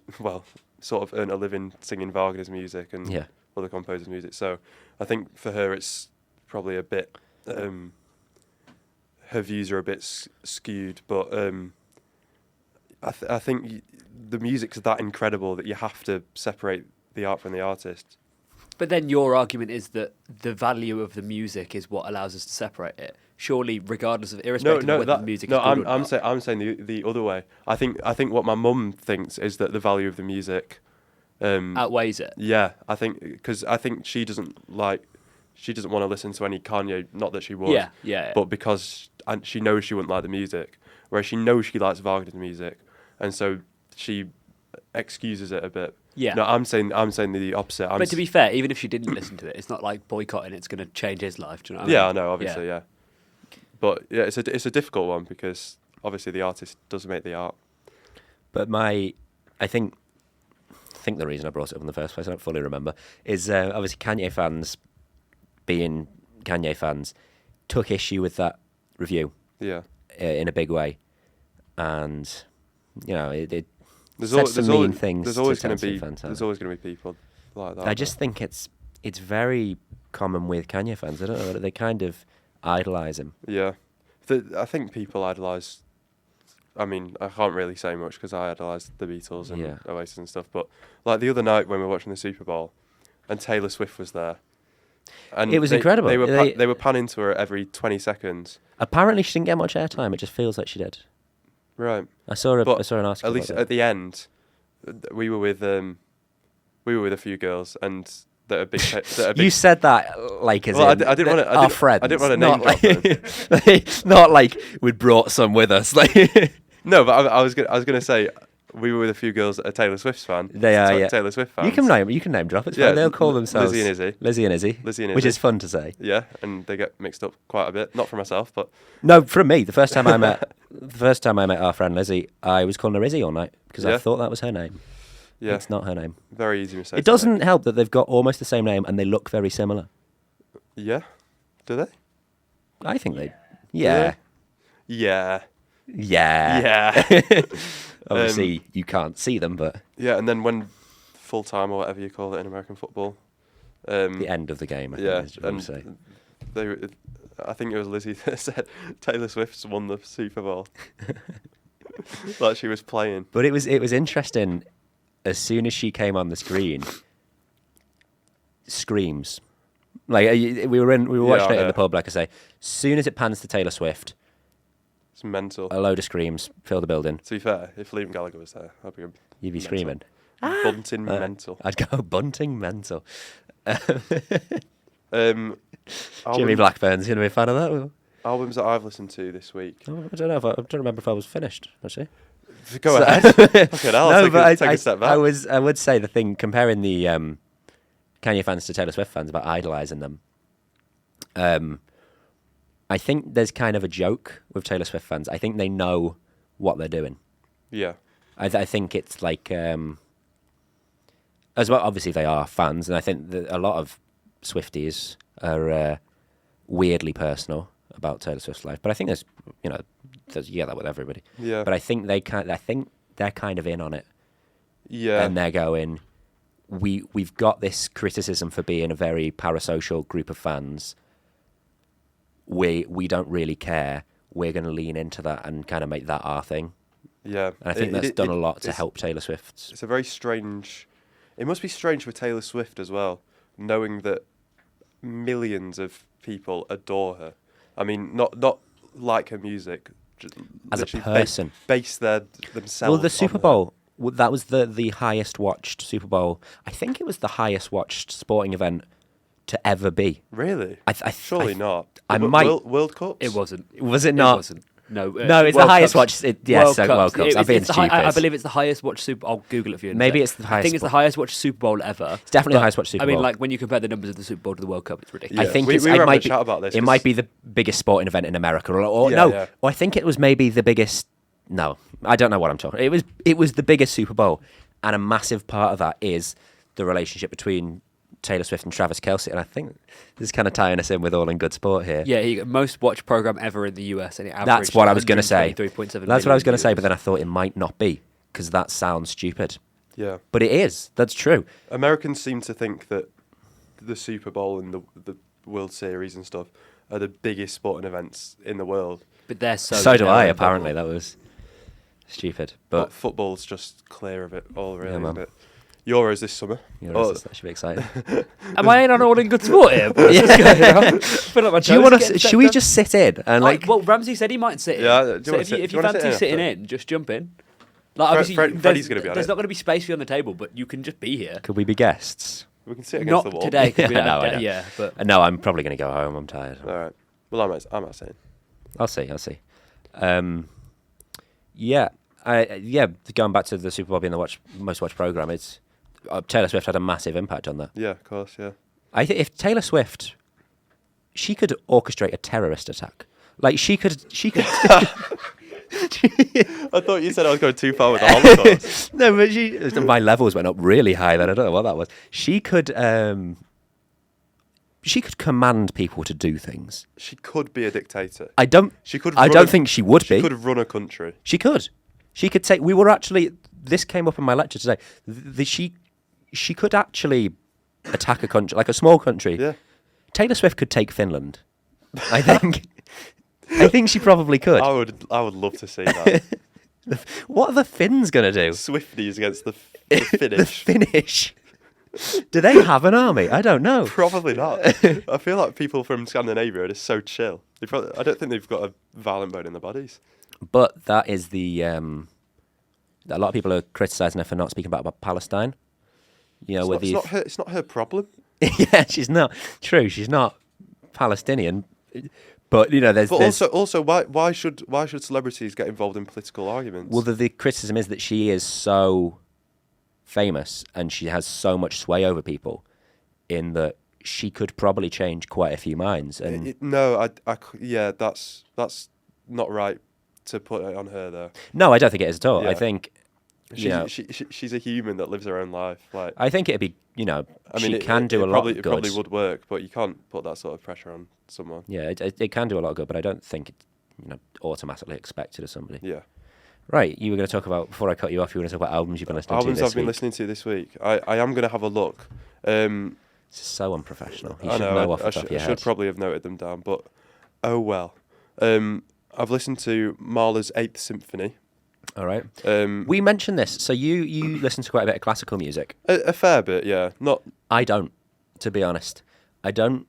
sort of earned a living singing Wagner's music and other composers' music. So I think for her it's probably a bit, her views are a bit skewed. But I think the music's that incredible that you have to separate the art from the artist. But then your argument is that the value of the music is what allows us to separate it. Surely, regardless of irrespective of whether the music is good or not. I'm saying the other way. I think what my mum thinks is that the value of the music outweighs it. Yeah, I think she doesn't want to listen to any Kanye. Not that she would. Yeah. But because she knows she wouldn't like the music, whereas she knows she likes Wagner's music, and so she excuses it a bit. Yeah. No, I'm saying the opposite. But to be fair, even if she didn't listen to it, it's not like boycotting it's going to change his life. Do you know what I mean? Yeah, I know, obviously, yeah. But yeah, it's a difficult one because obviously the artist does make the art. But I think the reason I brought it up in the first place, I don't fully remember, is obviously Kanye fans, being Kanye fans, took issue with that review. Yeah. In a big way, and you know it. There's always going to be people like that. I just think it's very common with Kanye fans. I don't know, they kind of idolise him. Yeah, I think people idolise. I mean, I can't really say much because I idolise the Beatles and Oasis and stuff. But like the other night when we were watching the Super Bowl, and Taylor Swift was there, and it was incredible. They were panning to her every 20 seconds. Apparently, she didn't get much airtime. It just feels like she did. Right. I saw an article. At least at the end, we were with a few girls and that are big. You said that like as I didn't want to. Our friends. I didn't want to name drop them. Not like we'd brought some with us. Like no, but I was gonna say we were with a few girls that are Taylor Swift fan. They are Taylor Swift fans. You can name drop. It's fine. They'll call themselves Lizzie and Izzy, which is fun to say. Yeah, and they get mixed up quite a bit. Not for myself, but no, from me. The first time I met our friend Lizzie, I was calling her Izzy all night because I thought that was her name. Yeah, it's not her name. Very easy mistake. It doesn't help that they've got almost the same name and they look very similar. Yeah, do they? I think they. Yeah. Yeah. Obviously, you can't see them, but yeah. And then when full time or whatever you call it in American football, the end of the game. I think I think it was Lizzie that said Taylor Swift's won the Super Bowl. Like she was playing. But it was interesting. as soon as she came on the screen, screams. Like we were watching it in the pub. Like I say, as soon as it pans to Taylor Swift, it's mental. A load of screams fill the building. To be fair, if Liam Gallagher was there, you'd be screaming. Bunting mental. I'd go bunting mental. Jimmy Blackburn's going to be a fan of that. Albums that I've listened to this week. I don't know. I don't remember if I was finished. Actually, go ahead. Okay, I'll take a step back. I would say the thing comparing the Kanye fans to Taylor Swift fans about idolising them. I think there's kind of a joke with Taylor Swift fans. I think they know what they're doing. Yeah. I think it's like as well. Obviously, they are fans, and I think that a lot of Swifties are weirdly personal about Taylor Swift's life. But I think you get that with everybody. Yeah. But I think they're kind of in on it. Yeah. And they're going, we've got this criticism for being a very parasocial group of fans. We don't really care. We're going to lean into that and kind of make that our thing. Yeah. And I think that's done a lot to help Taylor Swift. It's a very strange... It must be strange for Taylor Swift as well, knowing that millions of people adore her. I mean, not like her music. Just as a person. Base themselves. Well, the Super Bowl, that was the highest watched Super Bowl. I think it was the highest watched sporting event to ever be. Really? Surely not. World Cups? It wasn't. Was it not? It wasn't. No, it's the highest watched. Yes, World Cups. I'm being stupid. I believe it's the highest watched Super. I'll Google it for you. Maybe it's the highest. I think it's the highest watched Super Bowl ever. It's definitely the highest watched Super Bowl. I mean, like when you compare the numbers of the Super Bowl to the World Cup, it's ridiculous. Yeah. I think we were having a chat about this. It might be the biggest sporting event in America, or I think it was maybe the biggest. No, I don't know what I'm talking. It was the biggest Super Bowl, and a massive part of that is the relationship between Taylor Swift and Travis Kelce, and I think this is kind of tying us in with All in Good Sport here. Yeah, most watched program ever in the US, and it averaged. That's what I was going to say. That's what I was going to say, but then I thought it might not be because that sounds stupid. Yeah, but it is. That's true. Americans seem to think that the Super Bowl and the World Series and stuff are the biggest sporting events in the world. But they're so do I. Apparently, that was stupid. But football's just clear of it all, really. Yeah, isn't it? Euros this summer. That should be exciting. Am I in on All in Good Sport here? Should we just sit in and well, Ramsay said he might sit in. Yeah. So if you fancy sitting in, just jump in. Like obviously, Freddie's going to be on there's not going to be space for you on the table, but you can just be here. Could we be guests? We can sit against the wall. Not today. No, but no, I'm probably going to go home. I'm tired. All right. Well, I'm not saying. I'll see. Going back to the Super Bowl being the most watched program, it's Taylor Swift had a massive impact on that. Yeah, of course. Yeah. I think if Taylor Swift, she could orchestrate a terrorist attack. Like she could. I thought you said I was going too far with the Holocaust. No, but my levels went up really high then. I don't know what that was. She could command people to do things. She could be a dictator. I don't think she would be. She could run a country. She could. She could take. We were actually. This came up in my lecture today. She could actually attack a country, like a small country. Yeah. Taylor Swift could take Finland. I think. I think she probably could. I would love to see that. What are the Finns going to do? Swifties against the Finnish. The Finnish. Do they have an army? I don't know. Probably not. I feel like people from Scandinavia are just so chill. I don't think they've got a violent bone in their bodies. But that is the... a lot of people are criticising her for not speaking about Palestine. You know, it's not her problem. Yeah, she's not. True, she's not Palestinian. But you know, there's also why should celebrities get involved in political arguments? Well, the criticism is that she is so famous and she has so much sway over people, in that she could probably change quite a few minds. And that's not right to put it on her though. No, I don't think it is at all. Yeah. I think she's a human that lives her own life. Like, I think it'd be, she can do a lot of good. It probably would work, but you can't put that sort of pressure on someone. Yeah, it can do a lot of good, but I don't think it's automatically expected of somebody. Yeah. Right, you were going to talk about, before I cut you off, you were going to talk about albums you've been listening to this week. Albums I've been listening to this week. I am going to have a look. This is so unprofessional. You I should know off the top of your head. I should probably have noted them down, but oh well. I've listened to Mahler's 8th Symphony. All right. We mentioned this. So you listen to quite a bit of classical music. A fair bit, yeah. Not. I don't, to be honest. I don't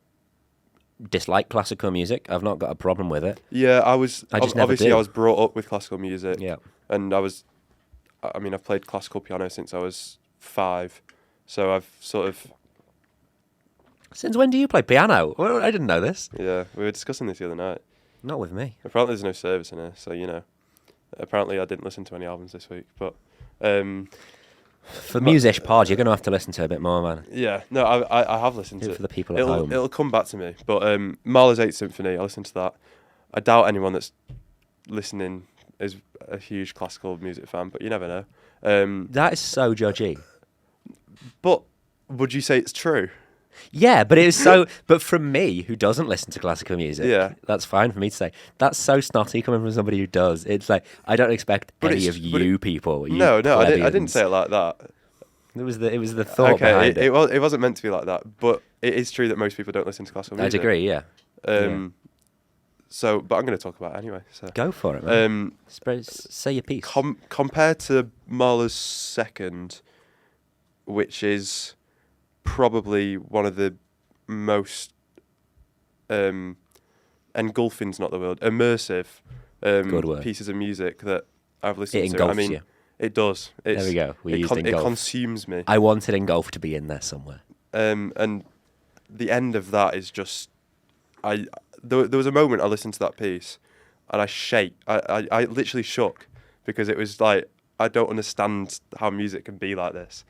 dislike classical music. I've not got a problem with it. Yeah, I just never obviously do. I was brought up with classical music. Yeah. And I've played classical piano since I was 5. So I've sort of... Since when do you play piano? Well, I didn't know this. Yeah, we were discussing this the other night. Not with me. Apparently there's no service in here, so, apparently I didn't listen to any albums this week, but... For Musish pod, you're going to have to listen to a bit more, man. Yeah, no, I have listened to it. For the people at home. It'll come back to me, but Mahler's 8th Symphony, I listened to that. I doubt anyone that's listening is a huge classical music fan, but you never know. That is so judgy. But would you say it's true? Yeah, but it is so. But from me, who doesn't listen to classical music, yeah, that's fine for me to say. That's so snotty coming from somebody who does. It's like I don't expect any of you people. No, I didn't say it like that. It was the thought behind it. It wasn't meant to be like that, but it is true that most people don't listen to classical music. I'd agree. Yeah. So, but I'm going to talk about it anyway. So go for it, man. Say your piece. Compared to Mahler's 2nd, which is probably one of the most engulfing's not the word, immersive pieces of music that I've listened to. It engulfs you. It does. There we go. It consumes me. I wanted engulf to be in there somewhere. And the end of that is just, there was a moment I listened to that piece, and I literally shook, because it was like, I don't understand how music can be like this.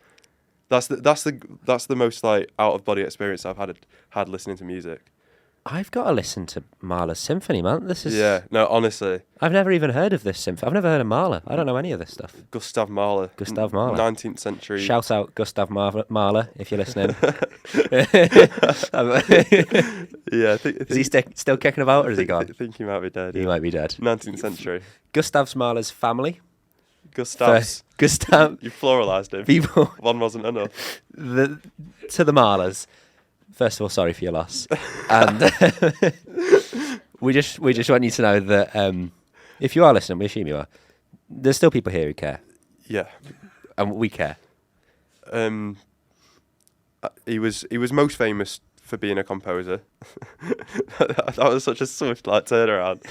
That's the most like out of body experience I've had listening to music. I've got to listen to Mahler's symphony, man. This is... Yeah, no, honestly. I've never even heard of this symphony. I've never heard of Mahler. I don't know any of this stuff. Gustav Mahler. 19th century. Shout out Gustav Mahler, if you're listening. Yeah. Is he still kicking about, or is he gone? I think he might be dead. He might be dead. 19th century. Gustav Mahler's family. Gustav. You pluralised him. People. One wasn't enough. To the Mahlers. First of all, sorry for your loss, and we just want you to know that if you are listening, we assume you are. There's still people here who care. Yeah, and we care. He was most famous for being a composer. That was such a swift turnaround.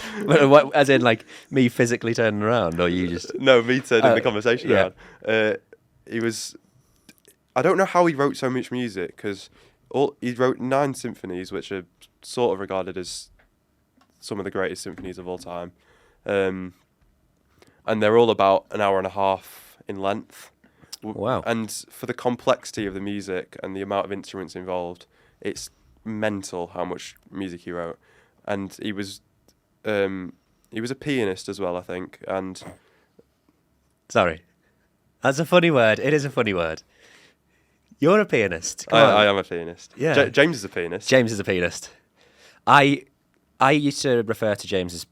What, as in me physically turning around, or you just? No, me turning the conversation around. He was. I don't know how he wrote so much music, because he wrote 9 symphonies, which are sort of regarded as some of the greatest symphonies of all time. And they're all about an hour and a half in length. Wow. And for the complexity of the music and the amount of instruments involved, it's mental how much music he wrote. And he was a pianist as well, I think. And sorry. That's a funny word. It is a funny word. You're a pianist. I am a pianist. Yeah. James is a pianist. James is a pianist. I used to refer to James as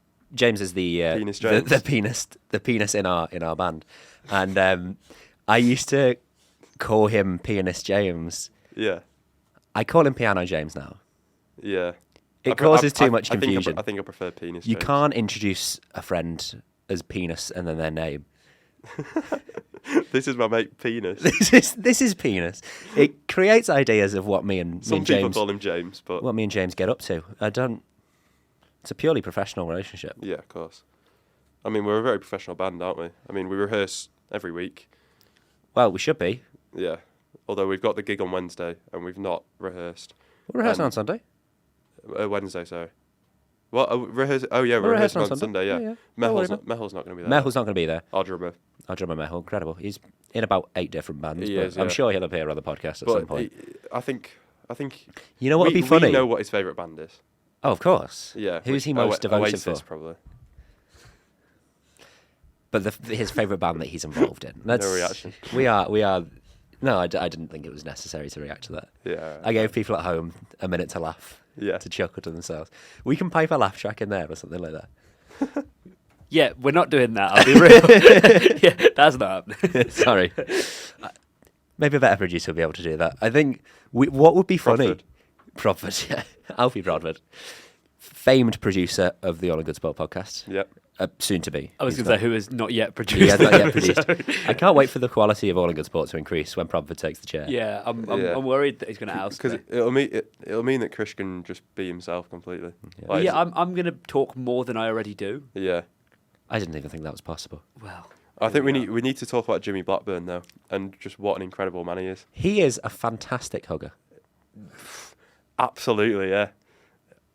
the Penis James. the penis in our band, and I used to call him Pianist James. Yeah. I call him Piano James now. Yeah. It causes too much confusion. I think I prefer Penis You James. can't introduce a friend as penis and then their name. This is my mate Penis. This is Penis. It creates ideas of what me and Some James. people call him James, but what me and James get up to. It's a purely professional relationship. Yeah, of course. I mean, we're a very professional band, aren't we? I mean, we rehearse every week. Well, we should be. Yeah. Although we've got the gig on Wednesday and we've not rehearsed. We're rehearsing on Sunday. Wednesday, sorry. What? We're rehearsing on Sunday, yeah. Mehal's not going to be there. Mehal's not going to be there. Our drummer Mehal, incredible. He's in about 8 different bands. He is, I'm yeah. sure he'll appear on the podcast at some point. I think. You know what would be funny? We know what his favourite band is. Oh, of course. Yeah. Who's he most devoted Oasis, for? Probably. But his favourite band that he's involved in. No reaction. We are. No, I didn't think it was necessary to react to that. Yeah. I gave people at home a minute to laugh. Yeah. To chuckle to themselves. We can pipe a laugh track in there or something like that. Yeah, we're not doing that. I'll be real. Yeah, that's not happening. Sorry. Maybe a better producer will be able to do that. I think what would be funny. Brodford. Yeah. Alfie Brodford. famed producer of the All in Good Sport podcast. Yep. Soon to be. I was going to say who has not yet produced. He has not yet produced. I can't wait for the quality of All in Good Sport to increase when Bradford takes the chair. Yeah, I'm worried that he's going to oust me. Because it'll mean that Chris can just be himself completely. Yeah, Like, I'm going to talk more than I already do. Yeah. I didn't even think that was possible. Well, I think we need to talk about Jimmy Blackburn though, and just what an incredible man he is. He is a fantastic hugger. Absolutely, yeah.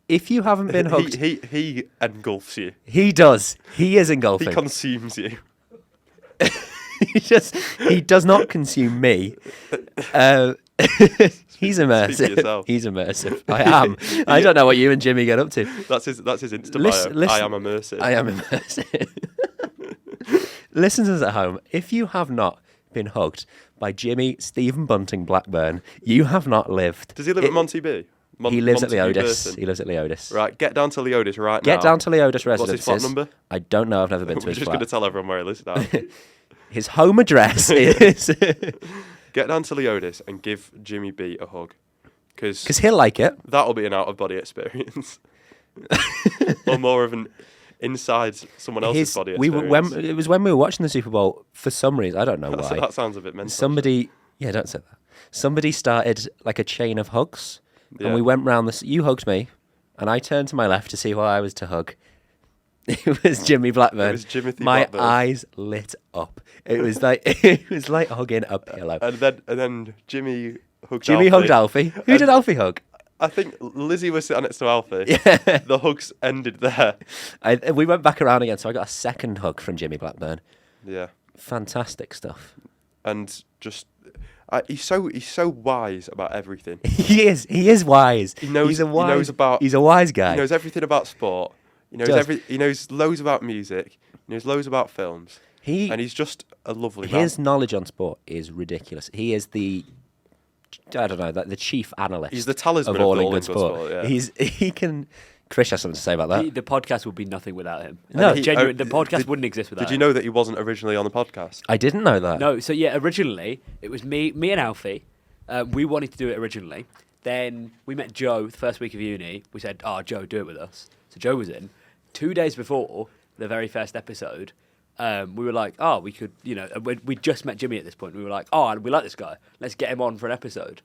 If you haven't been hugged, he engulfs you. he does. He is engulfing. He consumes you. He does not consume me. He's immersive. yourself. He's immersive. I am. I don't know what you and Jimmy get up to. That's his Insta bio. I am immersive. I am immersive. Listeners at home, if you have not been hugged by Jimmy Stephen Bunting Blackburn, you have not lived. Does he live at Monty B? He lives at Montague Leodis. Burton? He lives at Leodis. Right, get down to Leodis right now. Get down to Leodis residences. What's his flat number? I don't know. I've never been to We're his just flat. going to tell everyone where he lives now. His home address is... Get down to Leodis and give Jimmy B a hug. Because he'll like it. That'll be an out-of-body experience. Or more of an inside someone else's body experience. It was when we were watching the Super Bowl, for some reason, I don't know why. That sounds a bit mental. Don't say that. Somebody started like a chain of hugs, Yeah. and we went round you hugged me, and I turned to my left to see who I was to hug. It was Jimmy Blackburn. It was Jimothy my Blackburn. eyes lit up. It was like hugging a pillow. And then Jimmy hugged Jimmy Alfie. hugged Alfie. Who did Alfie hug? I think Lizzie was sitting next to Alfie. Yeah. The hugs ended there. We went back around again, so I got a second hug from Jimmy Blackburn. Yeah. Fantastic stuff. And just he's so wise about everything. He is wise. He knows He's a wise guy. He knows everything about sport. He knows He knows loads about music. He knows loads about films. And he's just a lovely man. His knowledge on sport is ridiculous. He is the chief analyst. He's the talisman of All in Good Good Sport. Yeah. Chris has something to say about that. The podcast would be nothing without him. No, the podcast wouldn't exist without him. Did you know that he wasn't originally on the podcast? I didn't know that. No, so yeah, originally it was me and Alfie. We wanted to do it originally. Then we met Joe the first week of uni. We said, Joe, do it with us. So Joe was in. 2 days before the very first episode, we were like, we could, we just met Jimmy at this point. We were like, we like this guy. Let's get him on for an episode.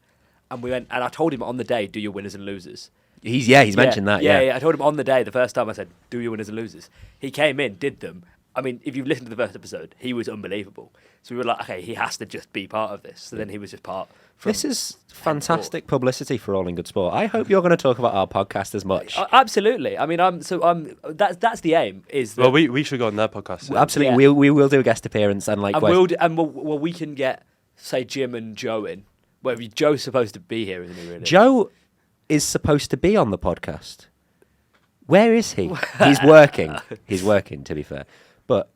And we went, and I told him on the day, do your winners and losers. He's mentioned that. Yeah. I told him on the day, the first time I said, do your winners and losers. He came in, did them. I mean, if you've listened to the first episode, he was unbelievable. So we were like, okay, he has to just be part of this. So then he was just part. This is fantastic publicity for All in Good Sport. I hope you're going to talk about our podcast as much. Absolutely. I mean, that's the aim. Well, we should go on their podcast. Soon. Absolutely, yeah. we will do a guest appearance and we can get, say, Jim and Joe in. Well, Joe's supposed to be here, isn't he? Really? Joe is supposed to be on the podcast. Where is he? He's working. He's working, to be fair. But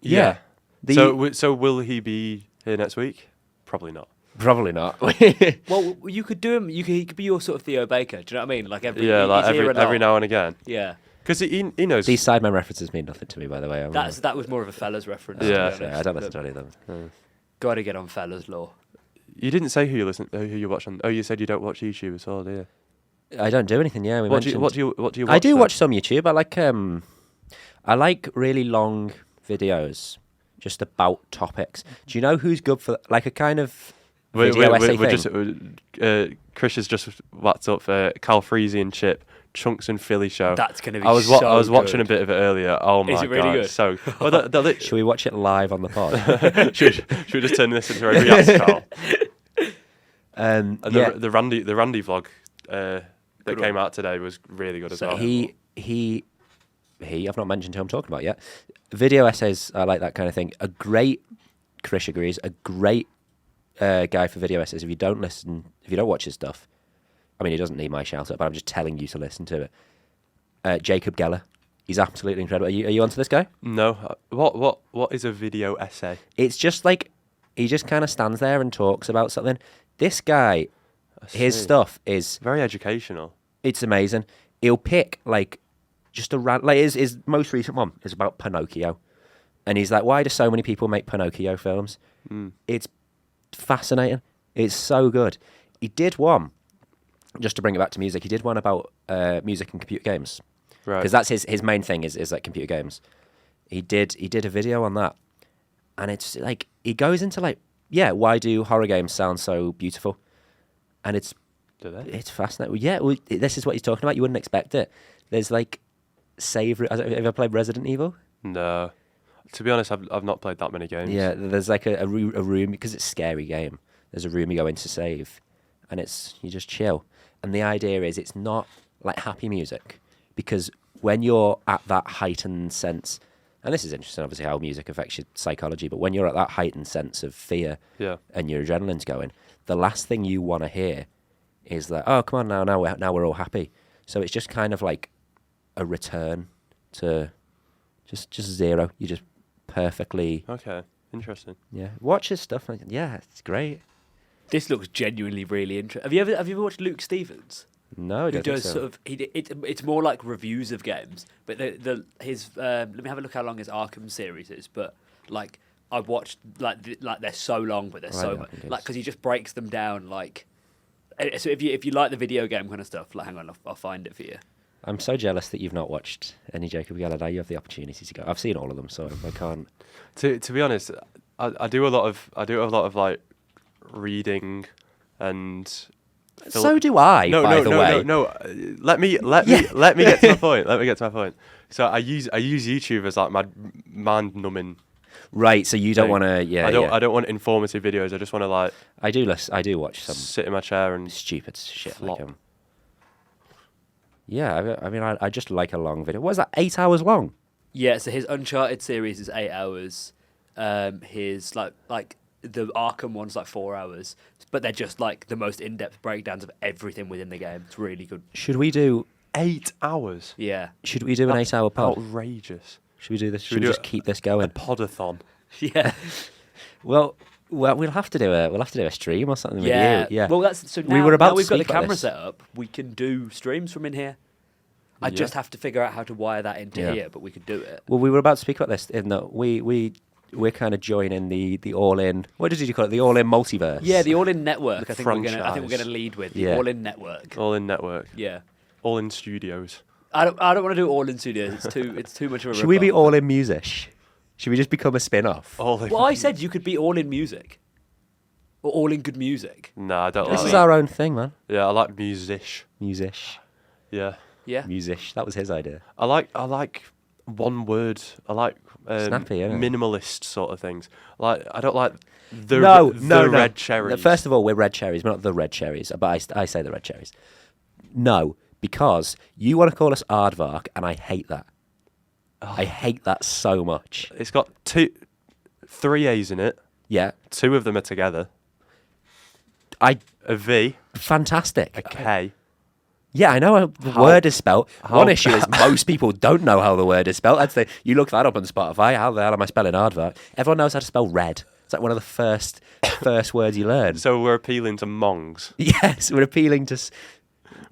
yeah. So will he be here next week? Probably not. Probably not. Well, you could do him. He could be your sort of Theo Baker. Do you know what I mean? Like every now and again. Yeah. Because he knows. These sideman references mean nothing to me, by the way. That was more of a fellas reference. Yeah. I don't listen to any of them. Got to get on fellas law. You didn't say who you watch on. Oh, you said you don't watch YouTube at all, do you? I don't do anything. Yeah, what do you watch? I do watch some YouTube. I like really long videos, just about topics. Do you know who's good for like a kind of video essay thing? Chris has just whacked up Cal Freezy and Chip Chunks and Philly show. That's going to be. I was watching a bit of it earlier. Oh my god! Is it really good? So, should we watch it live on the pod? should we just turn this into a reaction call? The Randy vlog that came out today was really good as well. I've not mentioned who I'm talking about yet. Video essays, I like that kind of thing. A great, Chris agrees, a great guy for video essays. If you don't watch his stuff, I mean, he doesn't need my shout out, but I'm just telling you to listen to it. Jacob Geller, he's absolutely incredible. Are you onto this guy? No. What is a video essay? It's just like he just kind of stands there and talks about something. This guy, his stuff is very educational. It's amazing. He'll pick like just his most recent one is about Pinocchio, and he's like, why do so many people make Pinocchio films? It's fascinating. It's so good. He did one, just to bring it back to music. He did one about music and computer games, Right. Because that's his main thing is like computer games. He did a video on that, and it's like he goes into like, yeah, why do horror games sound so beautiful? And Do they? it's fascinating. Yeah, this is what he's talking about. You wouldn't expect it. There's like save. Have you ever played Resident Evil? No. To be honest, I've not played that many games. Yeah, there's like a room, because it's a scary game. There's a room you go in to save, and you just chill. And the idea is it's not like happy music, because when you're at that heightened sense, and this is interesting, obviously, how music affects your psychology, but when you're at that heightened sense of fear and your adrenaline's going, the last thing you want to hear is that, oh, come on now we're all happy. So it's just kind of like a return to just zero. You just perfectly... Okay, interesting. Yeah, watch his stuff. Yeah, it's great. This looks genuinely really interesting. Have you ever watched Luke Stevens? No, I don't think so. It's more like reviews of games, but his let me have a look how long his Arkham series is. But like I've watched like they're so long, but they're so much like because he just breaks them down like. So if you like the video game kind of stuff, like hang on, I'll find it for you. I'm so jealous that you've not watched any Jacob Gallaudet. You have the opportunity to go. I've seen all of them, so I can't. To be honest, I do a lot of like reading and. So do I. No. Let me get to my point. Let me get to my point. So I use YouTube as like my mind numbing. Right. So you don't want to. Yeah. I don't want informative videos. I just want to like. I do watch some. Sit in my chair and stupid shit. Flop. Like yeah. I mean, I just like a long video. What is that? 8 hours long. Yeah. So his Uncharted series is 8 hours. His like the Arkham one's like 4 hours, but they're just like the most in-depth breakdowns of everything within the game. It's really good. Should we do 8 hours? Yeah. Should we do an 8 hour pod? Outrageous. Should we do this? Should we just keep this going? A podathon. Yeah. Well, we'll have to do a stream or something with you. Yeah. Well, that's so. Now, we were about now we've got the to speak about camera this. set up. We can do streams from in here. I just have to figure out how to wire that into here, but we could do it. Well, we were about to speak about this in that we're kind of joining the all-in. What did you call it? The all-in multiverse. Yeah, the all-in network. I think we're franchise. gonna lead with the all-in network. All-in network. Yeah. All-in studios. I don't want to do all-in studios. It's too much of a. Should we be all-in Musish? Should we just become a spin-off? Well, I said you could be all-in music. Or all-in good music. No, I don't. This like is that. our own thing, man. Yeah, I like Musish. Musish. Yeah. Yeah. Musish. That was his idea. I like one word. I like snappy, innit? minimalist sort of things. Like I don't like the red cherries. First of all, we're red cherries. We're not the red cherries, but I say the red cherries. No, because you want to call us Aardvark, and I hate that. Oh. I hate that so much. It's got 3 A's in it. Yeah. 2 of them are together. A V. Fantastic. A K. Yeah, I know how the word is spelled. One issue is most people don't know how the word is spelled. I'd say you look that up on Spotify. How the hell am I spelling aardvark? Everyone knows how to spell red. It's like one of the first words you learn. So we're appealing to mongs. Yes, we're appealing to.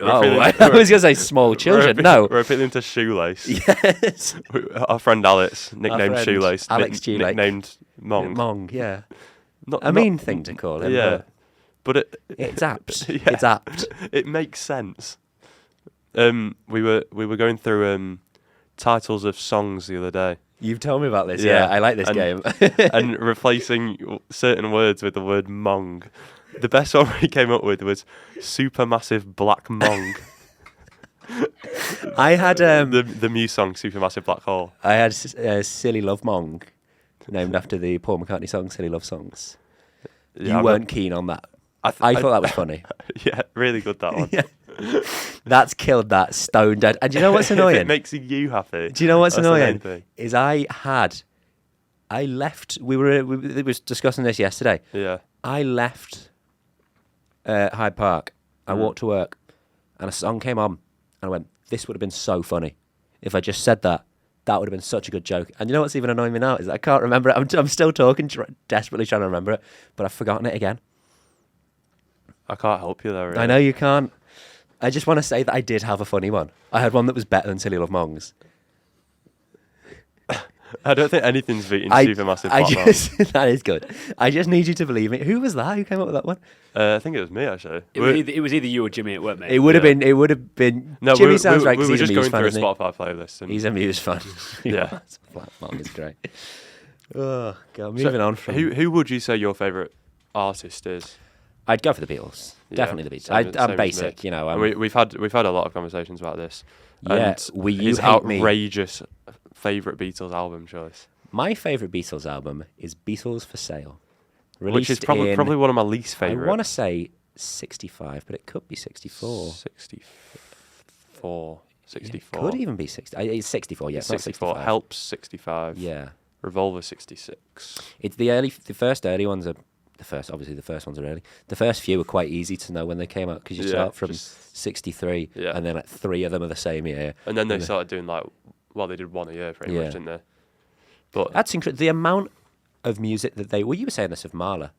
I was going to say small children. We're appealing to shoelace. Yes. Our friend Alex, nicknamed Shoelace. Alex Shoelace. Nicknamed Mong. Mong, yeah. Not mean thing to call him. Yeah. But it's apt. Yeah, it's apt. It makes sense. We were going through titles of songs the other day. You've told me about this. Yeah, I like this game. And replacing certain words with the word mong. The best one we came up with was Supermassive Black Mong. I had the Muse song Supermassive Black Hole. I had Silly Love Mong, named after the Paul McCartney song Silly Love Songs. Yeah, you weren't keen on that. I thought that was funny. Yeah, really good, that one. Yeah. That's killed that stone dead. And do you know what's annoying? If it makes you happy. Do you know what's annoying? Is I left. We were discussing this yesterday. Yeah. I left Hyde Park. I walked to work, and a song came on, and I went, "This would have been so funny if I just said that. That would have been such a good joke." And you know what's even annoying me now is that I can't remember it. I'm still talking, desperately trying to remember it, but I've forgotten it again. I can't help you there. Really. I know you can't. I just want to say that I did have a funny one. I had one that was better than Silly Love Mongs. I don't think anything's beating Supermassive Black. That is good. I just need you to believe me. Who was that? Who came up with that one? I think it was me, actually. It was either you or Jimmy. It weren't me. It would have been. It would have been. No, Jimmy sounds right. We were He's just a going Muse through fan, a isn't Spotify playlist. And He's a Muse fan. Yeah. Black Mom is great. Oh God. Moving on from who would you say your favourite artist is? I'd go for the Beatles. Definitely the Beatles. I'm basic, you know. We've had a lot of conversations about this. Yeah, and his outrageous favourite Beatles album choice. My favourite Beatles album is Beatles for Sale, which is probably one of my least favourite. I want to say 65, but it could be 64. 64. It could even be 60. It's 64. Yeah, it's 64. Not 65. Helps 65. Yeah. Revolver 66. It's the first early ones are. Obviously the first ones are early. The first few are quite easy to know when they came out because you start from 63 and then like 3 of them are the same year. And then they started doing they did one a year pretty much, didn't they? But that's incredible. The amount of music that you were saying this of Marla.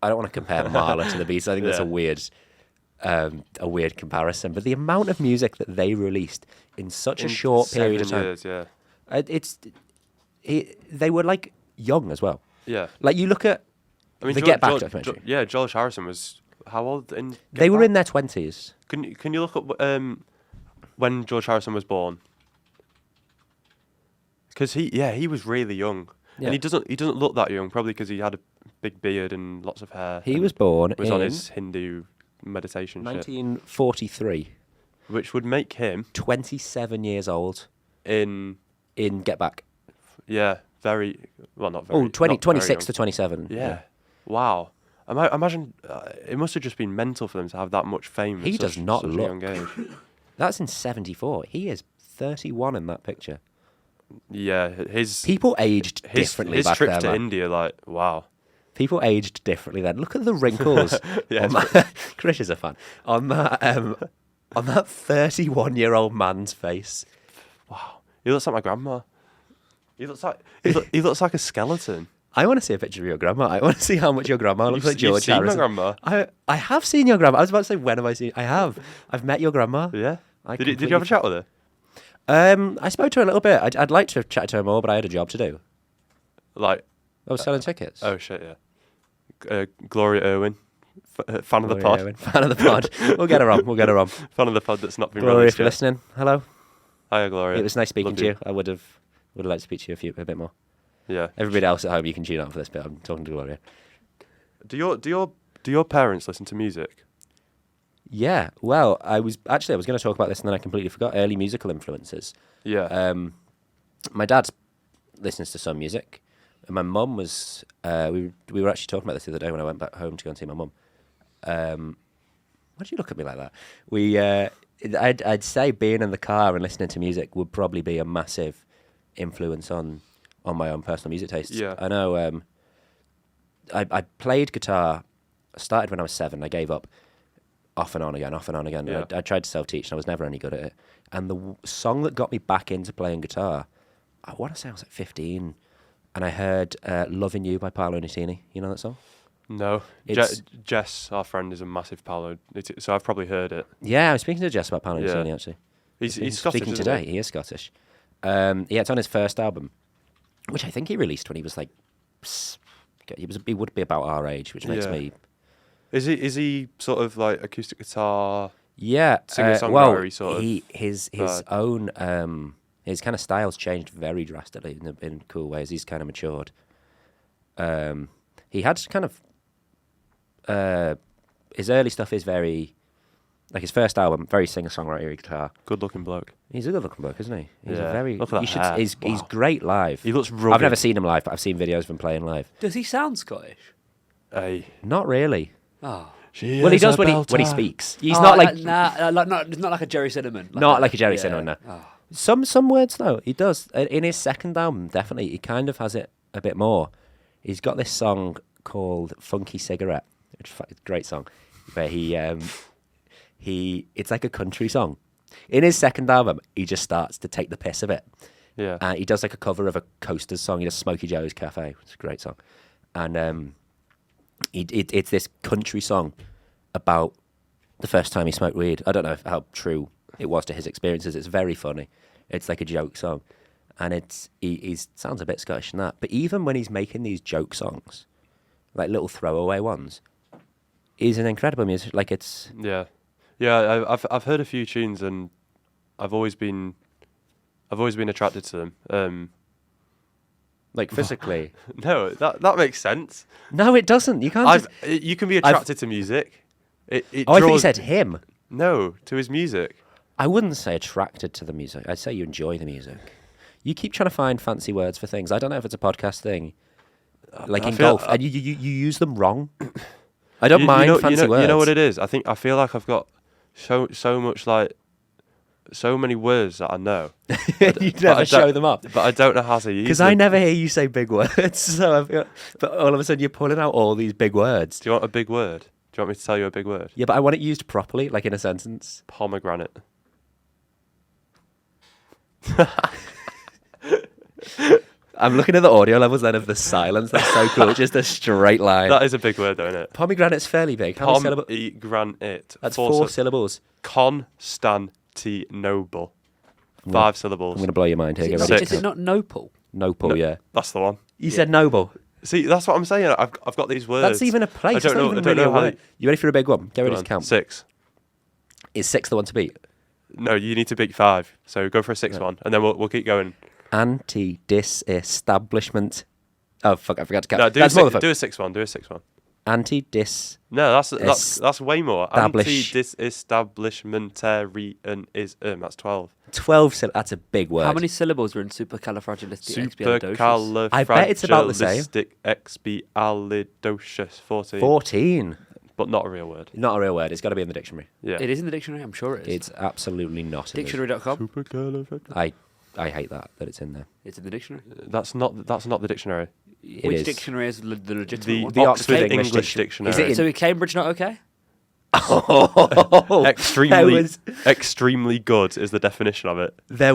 I don't want to compare Marla to the Beatles. I think that's a weird comparison. But the amount of music that they released in such a short period of time. Years, yeah. They were like young as well. Yeah. Like you look at the Get Back documentary. George Harrison was how old? They were in their 20s. Can you look up when George Harrison was born? Because he was really young, and he doesn't look that young. Probably because he had a big beard and lots of hair. He was born on his Hindu meditation 1943, which would make him 27 years old in Get Back. Yeah, very well, not very. 26 to 27. Yeah. Wow. Imagine it must have just been mental for them to have that much fame. He does not such look. A young age. That's in 74. He is 31 in that picture. Yeah, people aged differently his back trip then. to India, wow. People aged differently then. Look at the wrinkles. Chris is a fan on that 31-year-old man's face. Wow, he looks like my grandma. He looks like a skeleton. I want to see a picture of your grandma. I want to see how much your grandma looks like George Harrison. Harrison. You've seen my grandma? I have seen your grandma. I was about to say, when have I seen? I have. I've met your grandma. Yeah. Did you have a chat with her? I spoke to her a little bit. I'd like to chat to her more, but I had a job to do. Like? I was selling tickets. Oh, shit, yeah. Gloria Irwin, fan of the pod. Irwin, fan of the pod. We'll get her on. Fan of the pod that's not been Gloria, released if you're listening, hello. Hiya, Gloria. It was nice speaking to you. I would have liked to speak to you a bit more. Yeah. Everybody else at home, you can tune out for this bit. I'm talking to Gloria. Do your parents listen to music? Yeah. Well, I was going to talk about this and then I completely forgot. Early musical influences. Yeah. My dad listens to some music, and my mum was. We were actually talking about this the other day when I went back home to go and see my mum. Why do you look at me like that? I'd say being in the car and listening to music would probably be a massive influence on my own personal music tastes. Yeah. I know. I played guitar. I started when I was 7. I gave up. Off and on again. Yeah. I tried to self-teach and I was never any good at it. And the song that got me back into playing guitar, I want to say I was like 15, and I heard Loving You by Paolo Nutini. You know that song? No. Jess, our friend, is a massive Paolo, so I've probably heard it. Yeah, I was speaking to Jess about Paolo Nutini, actually. He's Scottish, speaking today. He is Scottish. It's on his first album, which I think he released when he was like... He would be about our age, which makes me... Is he sort of like acoustic guitar? Yeah, singer-songwriter his own his kind of style's changed very drastically in cool ways. He's kind of matured. He had kind of his early stuff is very like his first album, very singer-songwriter guitar. Good-looking bloke. He's a good-looking bloke, isn't he? He's a very. Look at that hair. He's great live. He looks rugged. I've never seen him live, but I've seen videos of him playing live. Does he sound Scottish? Not really. Oh. Well, he does when he speaks. He's not like not like a Jerry Cinnamon. Not like a Jerry Cinnamon. No. Oh. Some words though he does. In his second album, definitely he kind of has it a bit more. He's got this song called "Funky Cigarette," which is a great song, where it's like a country song. In his second album, he just starts to take the piss of it. Yeah. And he does like a cover of a Coasters song. He does Smokey Joe's Cafe, which is a great song, and it's this country song about the first time he smoked weed. I don't know how true it was to his experiences. It's very funny. It's like a joke song. and he sounds a bit Scottish in that. But even when he's making these joke songs, like little throwaway ones, he's an incredible musician. Like it's yeah. I've heard a few tunes, and I've always been attracted to them. like physically. No, that makes sense. No, it doesn't. You can't. You can be attracted to music. It I thought you draws- said him. No, to his music. I wouldn't say attracted to the music. I'd say you enjoy the music. You keep trying to find fancy words for things. I don't know if it's a podcast thing. Like in golf, and you use them wrong. I don't mind fancy words. You know what it is? I feel like I've got so much like so many words that I know. You never show them up. But I don't know how to use them. Because I never hear you say big words. So but all of a sudden you're pulling out all these big words. Do you want a big word? Do you want me to tell you a big word? Yeah, but I want it used properly, like in a sentence. Pomegranate. I'm looking at the audio levels then of the silence. That's so cool. Just a straight line. That is a big word, though, isn't it? Pomegranate's fairly big. How many syllables? Pomegranate. That's four syllables. Constantinople. 5 syllables. I'm going to blow your mind here. Is it not Nopal? Nopal, yeah. That's the one. You said noble. See, that's what I'm saying. I've got these words. That's even a place. I don't know. I don't know how. You ready for a big one? Get ready to count. 6. Is 6 the one to beat? No, you need to beat 5. So go for a 6th one, and then we'll keep going. Anti-disestablishment. Oh fuck! I forgot to count. No, do a 6th one. Do a 6th one. Anti-dis. No, that's way more. Establish. Anti-disestablishmentarianism. That's 12. 12 that's a big word. How many syllables are in supercalifragilisticexpialidocious? I bet it's about the same. Supercalifragilisticexpialidocious. 14. 14. But not a real word. Not a real word. It's got to be in the dictionary. Yeah. It is in the dictionary. I'm sure it is. It's absolutely not. Dictionary.com. I hate that it's in there. It's in the dictionary. That's not the dictionary. Which dictionary is the legitimate one? The Oxford English Dictionary. Is it So is Cambridge not okay? Oh, extremely good is the definition of it. that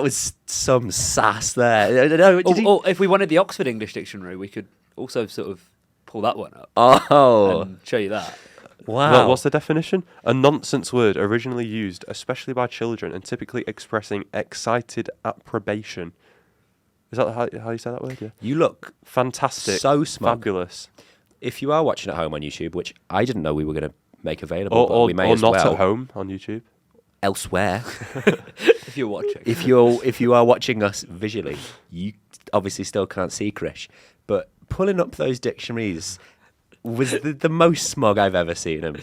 was some sass there. No, Or if we wanted the Oxford English Dictionary, we could also sort of pull that one up and show you that. Wow. What's the definition? A nonsense word originally used, especially by children, and typically expressing excited approbation. Is that how you say that word? Yeah. You look Fantastic. so smug. Fabulous. If you are watching at home on YouTube, which I didn't know we were going to make available, but we may or as not well at home on YouTube. elsewhere. If you're watching. if you are watching us visually, you obviously still can't see Krish, but pulling up those dictionaries was the most smug I've ever seen him.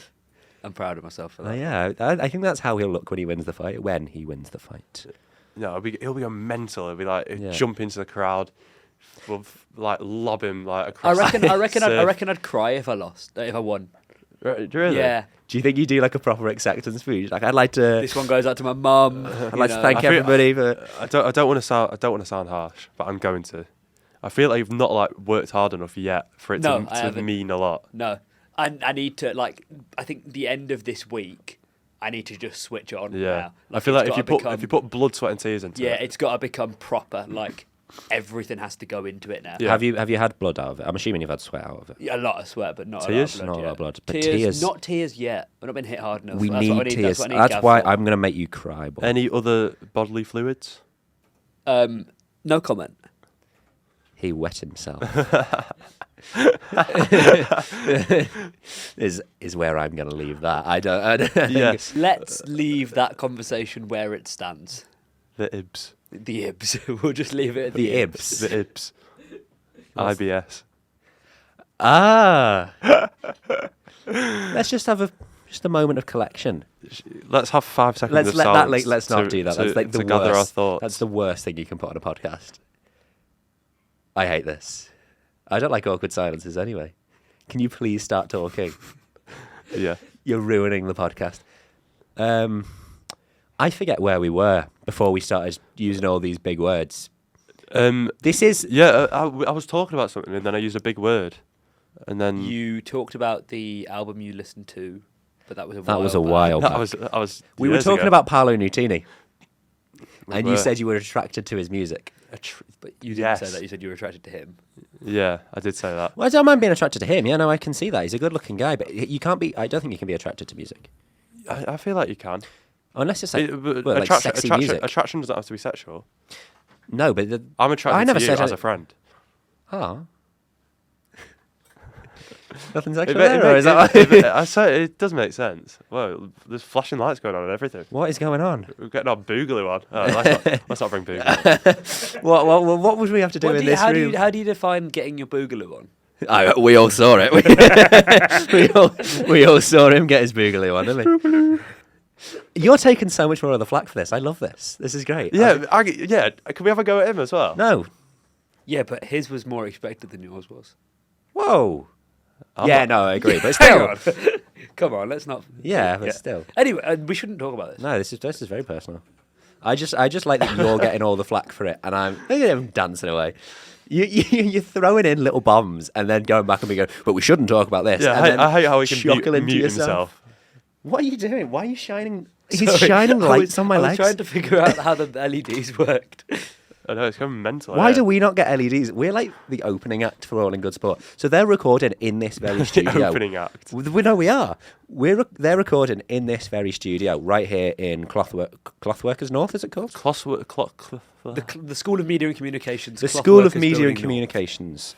I'm proud of myself for that. Yeah, I think that's how he'll look when he wins the fight. No, he'll be a mental. He'll be like Yeah. jump into the crowd, we'll like lob him like I across. reckon I'd cry if I lost. If I won. Really? Yeah. Do you think you do like a proper acceptance speech? Like I'd like to. This one goes out to my mum. I'd like to thank everybody for. I don't want to sound harsh, but I'm going to. I feel like you've not like worked hard enough yet for it to mean a lot. No, I need to I think the end of this week, I need to just switch on. Yeah, now. I feel like if you put blood, sweat, and tears into it, it's got to become proper. Like everything has to go into it now. Yeah. Have you had blood out of it? I'm assuming you've had sweat out of it. Yeah, a lot of sweat, but not Tears? a lot of blood. Not a lot of blood, but tears. tears. Not tears yet. We've not been hit hard enough. We That's need what I tears. That's, That's why I'm going to make you cry. Boy. Any other bodily fluids? No comment. He wet himself. is where I'm going to leave that. I don't Yes. Let's leave that conversation where it stands. The ibs. The ibs. We'll just leave it at The the ibs. The ibs. IBS. Ah. Let's just have a moment of collection. Let's have 5 seconds of silence. Let's not do that. That's like the to gather our worst. thoughts. That's the worst thing you can put on a podcast. I hate this. I don't like awkward silences anyway. Can you please start talking? Yeah. You're ruining the podcast. I forget where we were before we started using all these big words. This is... Yeah, I was talking about something and then I used a big word. And then... You talked about the album you listened to, but that was a while back. I was We were years talking ago. about Paolo Nutini. And you were. said you were attracted to his music. But you didn't Yes. say that. You said you were attracted to him. Yeah, I did say that. Well, I don't mind being attracted to him. Yeah, no, I can see that. He's a good-looking guy, but you can't be... I don't think you can be attracted to music. I feel like you can. Unless it's like, But like sexy music. Attraction doesn't have to be sexual. No, but I'm attracted I never to you said as a friend. Oh. Nothing sexual there, or is that... I say it does make sense. Well, there's flashing lights going on and everything. What is going on? We're getting our Boogaloo on. Oh, let's not bring Boogaloo. What would we have to do in this room? How do you define getting your Boogaloo on? We all saw it. We all saw him get his Boogaloo on, didn't we? You're taking so much more of the flack for this. I love this. This is great. Yeah, can we have a go at him as well? No. Yeah, but his was more expected than yours was. Whoa. I agree. But Hang still. on. Come on, let's not. Yeah, but still. Anyway, we shouldn't talk about this. No, this is very personal. I just like that you're getting all the flack for it, and I'm dancing away. You're throwing in little bombs and then going back and going, but we shouldn't talk about this. Yeah, and I hate how he can chuckling mute to yourself. himself. What are you doing? Why are you shining? Sorry, He's shining lights on my I was legs. trying to figure out how the LEDs worked. I know, it's going mental. Why do we not get LEDs? We're like the opening act for All in Good Sport. So they're recording in this very studio. The opening act. We know we are. They're recording in this very studio right here in Clothworkers North, is it called? The School of Media and Communications. The School of Clothworkers Media and Building Communications.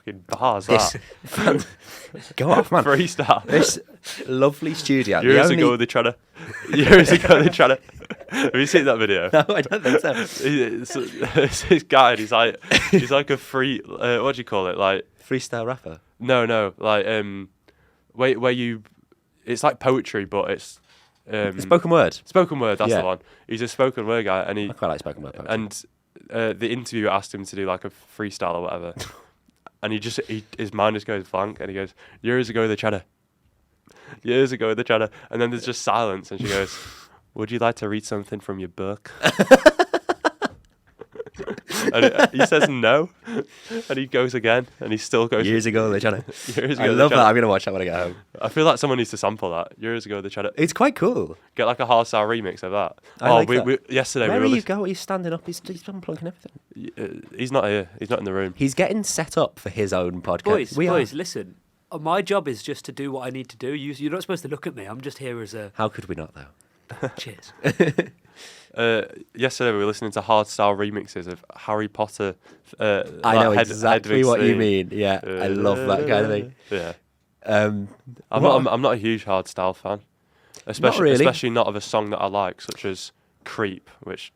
Fucking bars, that. Go off, man. Freestyle. This lovely studio. Years ago, they tried to... Have you seen that video? No, I don't think so. It's this guy, and he's like a free... what do you call it? Like... Freestyle rapper? No. Like, where you... It's like poetry, but it's... Spoken word. Spoken word, that's the one. He's a spoken word guy, and I quite like spoken word poetry. And the interviewer asked him to do like a freestyle or whatever. And his mind just goes blank, and he goes, years ago they tried to... And then there's just silence, and she goes, would you like to read something from your book? And he says no, and he goes again, and he still goes... Years ago they tried to... I I love that. I'm going to watch that when I get home. I feel like someone needs to sample that. Years ago they tried to... It's quite cool. Get like a hardstyle remix of that. I like that. Yesterday Where we are were... you going? He's standing up. He's unplugging everything. He's not here. He's not in the room. He's getting set up for his own podcast. Boys, listen. My job is just to do what I need to do. You're not supposed to look at me. I'm just here as a... How could we not, though? Cheers. Yesterday we were listening to hardstyle remixes of Harry Potter. I know exactly what you mean. Yeah, I love that kind of thing. Yeah. I'm not a huge hardstyle fan, especially not of a song that I like, such as "Creep," which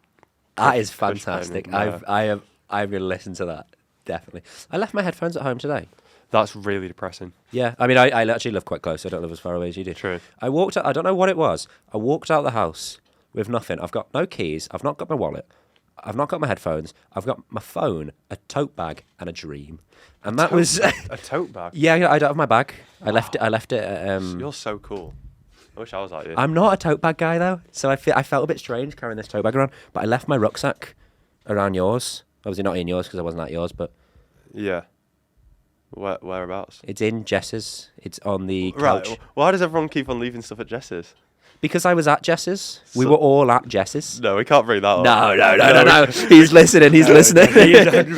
that is fantastic. I'm going to listen to that definitely. I left my headphones at home today. That's really depressing. Yeah, I mean, I actually live quite close. I don't live as far away as you do. True. I walked out. I don't know what it was. I walked out the house with nothing. I've got no keys. I've not got my wallet. I've not got my headphones. I've got my phone, a tote bag, and a dream. And that was a tote bag. Yeah, I don't have my bag. I left it. At, You're so cool. I wish I was like you. I'm not a tote bag guy though, so I felt a bit strange carrying this tote bag around. But I left my rucksack around yours. Obviously not in yours because I wasn't at yours, but yeah. Whereabouts? It's in Jess's. It's on the couch. Right. Why does everyone keep on leaving stuff at Jess's? Because I was at Jess's. We were all at Jess's. No, we can't bring that up. No. He's listening. He's listening. We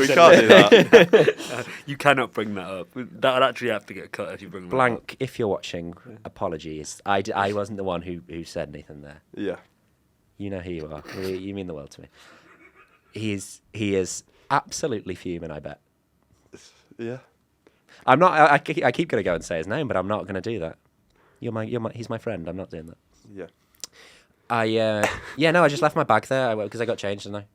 can't do that. You cannot bring that up. That would actually have to get cut if you bring that up. Blank, if you're watching, apologies. I wasn't the one who said anything there. Yeah. You know who you are. You mean the world to me. He is absolutely fuming, I bet. Yeah. I'm not. I keep going to go and say his name, but I'm not going to do that. He's my friend. I'm not doing that. Yeah. I just left my bag there because I got changed, didn't I?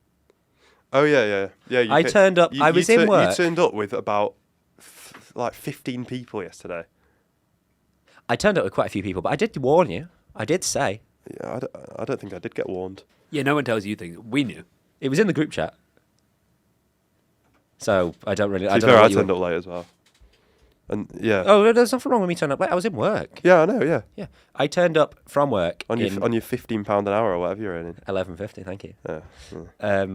Oh yeah. I turned up. I was in work. You turned up with about 15 people yesterday. I turned up with quite a few people, but I did warn you. I did say. Yeah, I don't think I did get warned. Yeah, no one tells you things. We knew. It was in the group chat. So I don't really. I turned up late as well. And yeah. Oh, there's nothing wrong with me turning up late. I was in work. Yeah, I know. Yeah. Yeah. I turned up from work on your £15 an hour or whatever you're earning. £11.50. Thank you. Yeah.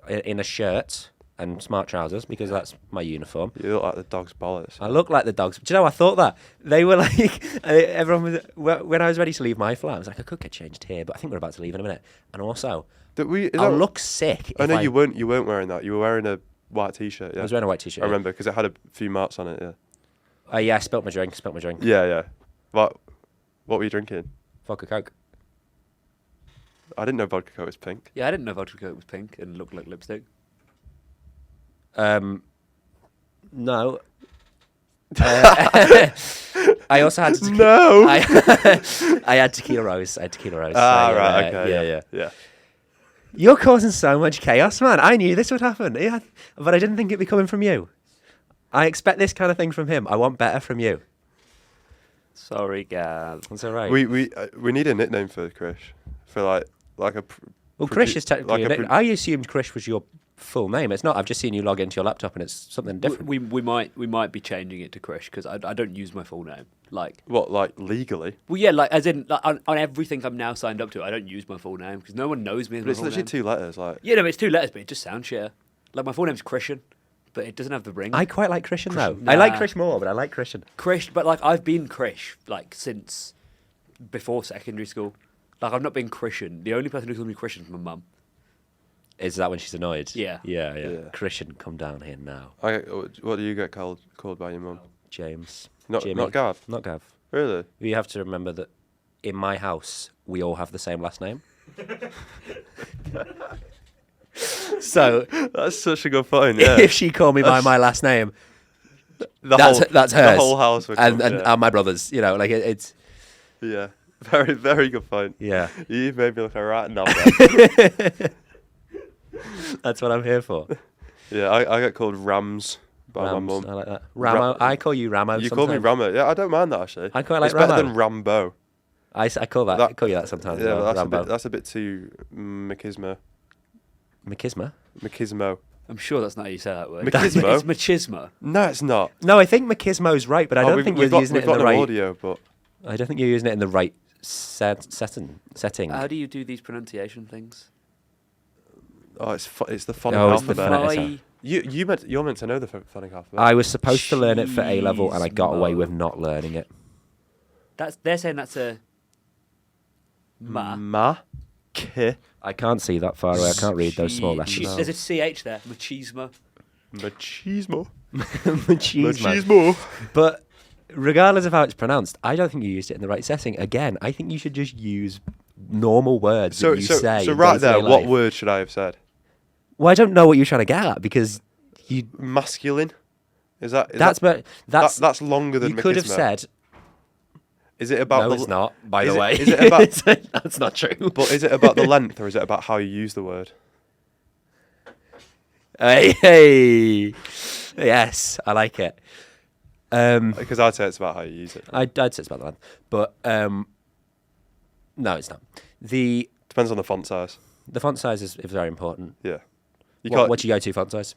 In a shirt and smart trousers because that's my uniform. You look like the dog's bollocks. I look like the dogs. Do you know? I thought that they were like everyone was when I was ready to leave my flat. I was like, I could get changed here, but I think we're about to leave in a minute. And also, I'll look sick. Oh no, you weren't. You weren't wearing that. You were wearing a white t-shirt. Yeah. I was wearing a white t-shirt. I remember because it had a few marks on it. Yeah. Yeah, I spilt my drink. Yeah. What were you drinking? Vodka Coke. I didn't know vodka Coke was pink. Yeah, I didn't know vodka Coke was pink and looked like lipstick. No. I also had No. I had Tequila Rose. Right. Okay. Yeah. You're causing so much chaos, man. I knew this would happen. Yeah, but I didn't think it'd be coming from you. I expect this kind of thing from him. I want better from you. Sorry, Gav. That's all right. We need a nickname for Krish. For like a. Well, Krish is technically. I assumed Krish was your full name. It's not. I've just seen you log into your laptop and it's something different. We might be changing it to Krish because I don't use my full name. Like what? Like legally? Well, yeah, like as in like, on everything I'm now signed up to, I don't use my full name because no one knows me as But my it's full literally name. 2 letters. Like Yeah, no, it's 2 letters, but it just sounds shit. Like my full name's Christian, but it doesn't have the ring. I quite like Christian though. Nah. I like Krish more, but I like Christian. Krish, but like I've been Krish like since before secondary school. Like I've not been Christian. The only person who calls me Christian is my mum. Is that when she's annoyed? Yeah. Yeah. Christian, come down here now. what do you get called by your mum? James. Not Jimmy. not Gav. Not Gav. Really? You have to remember that in my house, we all have the same last name. So That's such a good point. Yeah. if she called me by my last name, that's hers. The whole house would and, come, and, yeah. and my brothers, like it's... Yeah. Very, very good point. Yeah. You made me look a rat now. That's what I'm here for. Yeah, I get called Rams by Rams, my mum. I like that. Ramo. I call you Ramo You sometimes. call me Ramo. Yeah, I don't mind that actually. I quite like It's better Ramo. than Rambo. I call that. I call you that sometimes. Yeah, as well, but Rambo. that's a bit too machismo. Machismo? Machismo. I'm sure that's not how you say that word. Machismo? It's machismo. No, it's not. No, I think machismo's right, but I don't think you're using it in the right. Audio, but I don't think you're using it in the right setting. How do you do these pronunciation things? it's the phonic Oh, it's the alphabet. phonic. You're meant to know the phonic alphabet. I was supposed to learn it for A level, and I got away Cheesemo. with not learning it. They're saying that's a ma. Ma. K. I can't see that far away. I can't read those small letters. There's a CH there. Machismo. Machismo. Machismo. But regardless of how it's pronounced, I don't think you used it in the right setting. Again, I think you should just use normal words that you say. So right there, day-to-day what life. word should I have said? Well, I don't know what you're trying to get at because you. Masculine. Is that That's longer than you could have machismo? said. Is it about? No, it's not. By is the it- way, is it about- That's not true. But is it about the length or is it about how you use the word? Hey, yes, I like it. Because I'd say it's about how you use it. I'd say it's about the length, but no, it's not. The Depends on the font size. font size is very important. Yeah. What do you go to font size?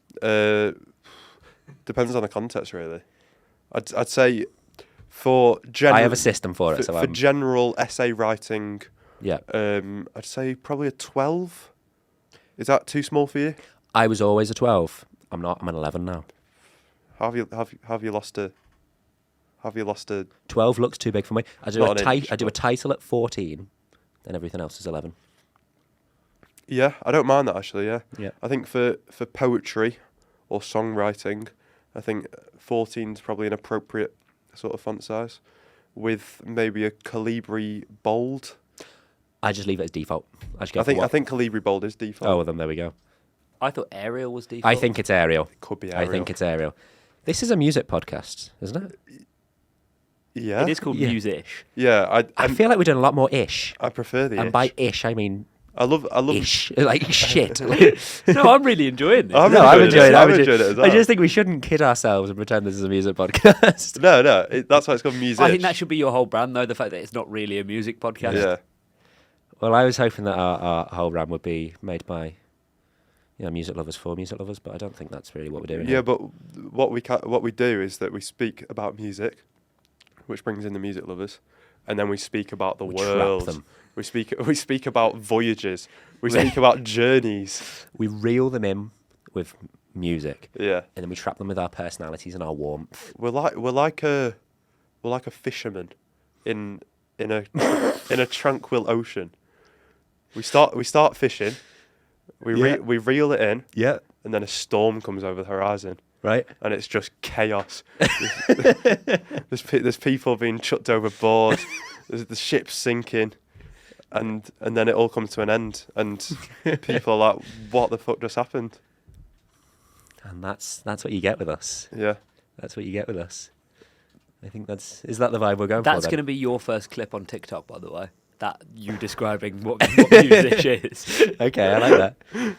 Depends on the context, really. I'd say for general. I have a system for it. For general essay writing, yeah. I'd say probably a 12. Is that too small for you? I was always a 12. I'm not. I'm an 11 now. Have you lost a? 12 looks too big for me. I do Not an inch, a but- title at 14, then everything else is 11. Yeah, I don't mind that actually. Yeah. Yeah. I think for poetry or songwriting, I think 14 is probably an appropriate sort of font size, with maybe a Calibri bold. I just leave it as default. I think Calibri bold is default. Oh, well, then there we go. I thought Arial was default. I think it's Arial. Could be I Arial. think it's Arial. This is a music podcast, isn't it? Yeah. It is called Yeah. Musish. Yeah, I feel like we're doing a lot more ish. I prefer the And ish. by ish, I mean I love ish. Like shit. No, I'm really enjoying this. I'm No, I'm enjoying it. I'm enjoying it as well. I just think we shouldn't kid ourselves and pretend this is a music podcast. No, that's why it's called Musish. I think that should be your whole brand, though. The fact that it's not really a music podcast. Yeah. Well, I was hoping that our whole brand would be made by music lovers for music lovers, but I don't think that's really what we're doing. Yeah, but what we do is that we speak about music, which brings in the music lovers, and then we speak about the We world. trap them. We speak about voyages. We speak about journeys. We reel them in with music, Yeah. and then we trap them with our personalities and our warmth. We're like a fisherman in a tranquil ocean. We start fishing. Yeah. We reel it in, Yeah. and then a storm comes over the horizon, Right. and it's just chaos. There's people being chucked overboard. There's the ship's sinking, and then it all comes to an end, and people are like, "What the fuck just happened?" And that's what you get with us. Yeah. That's what you get with us. I think is that the vibe we're going for? That's going to be your first clip on TikTok, by the way. That you describing what Musish is. Okay, I like that.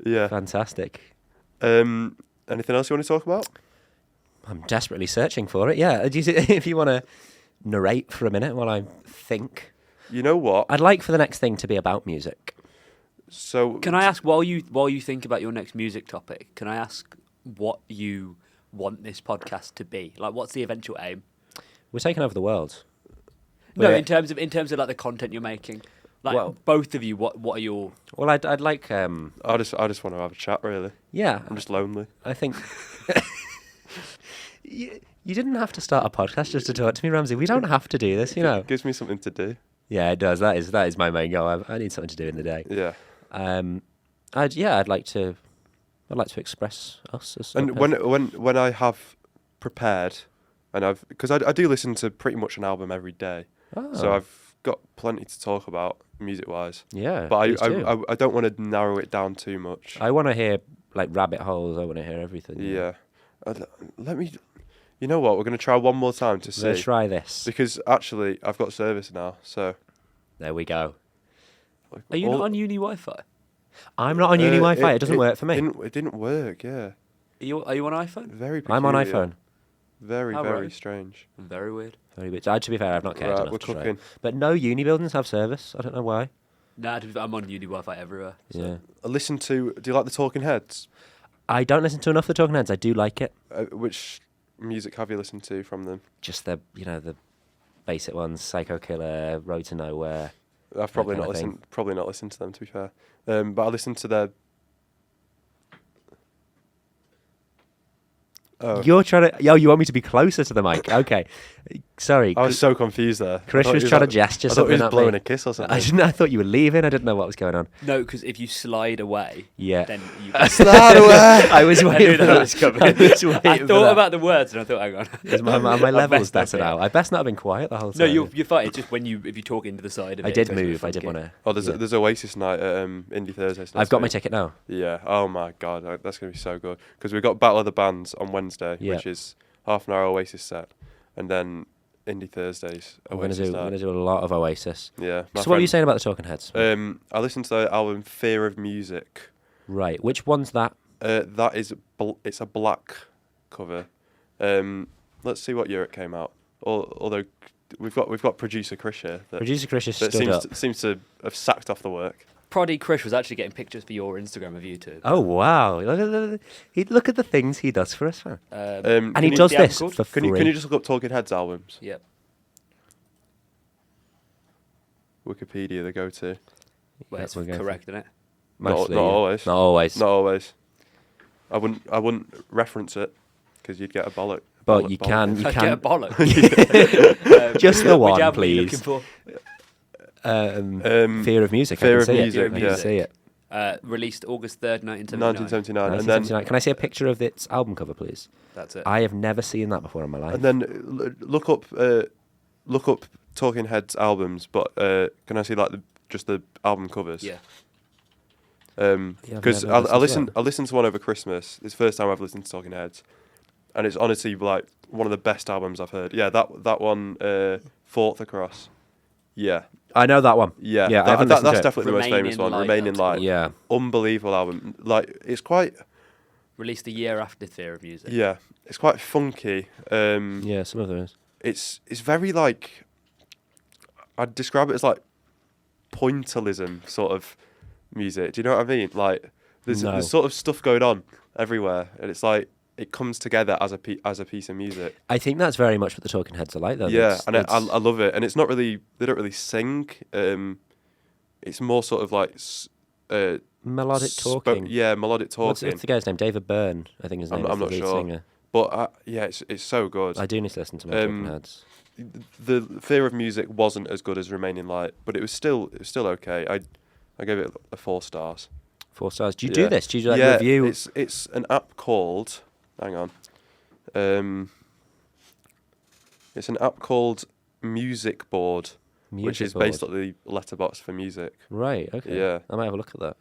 Yeah. Fantastic. Anything else you want to talk about? I'm desperately searching for it. Yeah. If you want to narrate for a minute while I think. You know what? I'd like for the next thing to be about music. So can I ask, while you think about your next music topic, can I ask what you want this podcast to be? Like, what's the eventual aim? We're taking over the world. No, in terms of like the content you're making. Like, well, both of you, what are your? Well, I'd like. I just want to have a chat, really. Yeah, I'm just lonely. I think. You didn't have to start a podcast just to talk to me, Ramsay. We don't have to do this, you know. It gives me something to do. Yeah, it does. That is my main goal. I need something to do in the day. Yeah. I'd like to express us as. And when I have prepared, and because I do listen to pretty much an album every day, so I've got plenty to talk about music wise. Yeah, but I don't want to narrow it down too much. I want to hear like rabbit holes. I want to hear everything. Yeah. Let me. You know what? We're going to try one more time to see. Let's try this. Because actually, I've got service now, so. There we go. Are you not on uni Wi-Fi? I'm not on uni Wi-Fi. It doesn't work for me. It didn't work. Yeah. Are you on iPhone? Very peculiar. I'm on iPhone. Very strange. Very weird. Very weird. To be fair, I've not cared enough we're to try. cooking. But no uni buildings have service. I don't know why. Nah, I'm on uni Wi-Fi everywhere. So. Yeah. Do you like the Talking Heads? I don't listen to enough of the Talking Heads. I do like it. Which music have you listened to from them? Just the basic ones: Psycho Killer, Road to Nowhere. I've probably not listened to them, to be fair. But I listened to their. Oh. You're trying to. You want me to be closer to the mic? Okay, sorry. I was so confused there. Chris was trying to gesture something. I thought he was blowing a kiss or something. I thought you were leaving. I didn't know what was going on. No, because if you slide away, then you slide away. I was waiting for that. I thought about the words and I thought, hang on. My level's better now. I best not have been quiet the whole time. No, you're fine. It's just if you talk into the side of it. I did move. I did want to. Oh, there's Oasis night at Indie Thursday. I've got my ticket now. Yeah. Oh my god, that's gonna be so good. Because we've got Battle of the Bands on Wednesday, which is half an hour Oasis set, and then Indie Thursdays. We're gonna do a lot of Oasis. Yeah. So what are you saying about the Talking Heads? I listened to the album Fear of Music. Right. Which one's that? That is it's a black cover. Let's see what year it came out. Although we've got producer Chris here. Producer Chris is stood up. Seems to have sacked off the work. Proddy Chris was actually getting pictures for your Instagram of you two. Oh wow! Look at the things he does for us, man. And he does this for free. Can you just look up Talking Heads albums? Yep. Wikipedia, the go-to. Well, it's correct, isn't it? Not always. Not always. Not always. I wouldn't reference it because you'd get a bollock. But you can. Get a bollock. Just the one, What please. are you looking for? Fear of Music. Fear of Music. I can see it. Released August 3rd, 1979. 1979. Can I see a picture of its album cover, please? That's it. I have never seen that before in my life. And then look up Talking Heads albums, but can I see just the album covers? Yeah. Because I listened to one over Christmas. It's the first time I've listened to Talking Heads, and it's honestly like one of the best albums I've heard. Yeah, that one, Fourth Across. Yeah. I know that one. Yeah, that's definitely the most famous one. Remaining Light. Yeah. Unbelievable album. Like, it's quite... Released a year after Fear of Music. Yeah. It's quite funky. Yeah, some of those. It's very like... I'd describe it as like pointillism sort of music. Do you know what I mean? Like, there's sort of stuff going on everywhere, and it's like it comes together as a piece of music. I think that's very much what the Talking Heads are like, though. Yeah, I love it, and it's not really. They don't really sing. It's more sort of like melodic talking. Melodic talking. What's the guy's name? David Byrne, I think his name is. I'm not the lead sure. singer. But it's so good. I do need to listen to my Talking Heads. The Fear of Music wasn't as good as Remaining Light, but it was still okay. I gave it 4 stars. 4 stars. Do you do this? Do you do that review? It's an app called. Hang on. It's an app called Music Board, which is basically Letterboxd for music. Right. Okay. Yeah. I might have a look at that.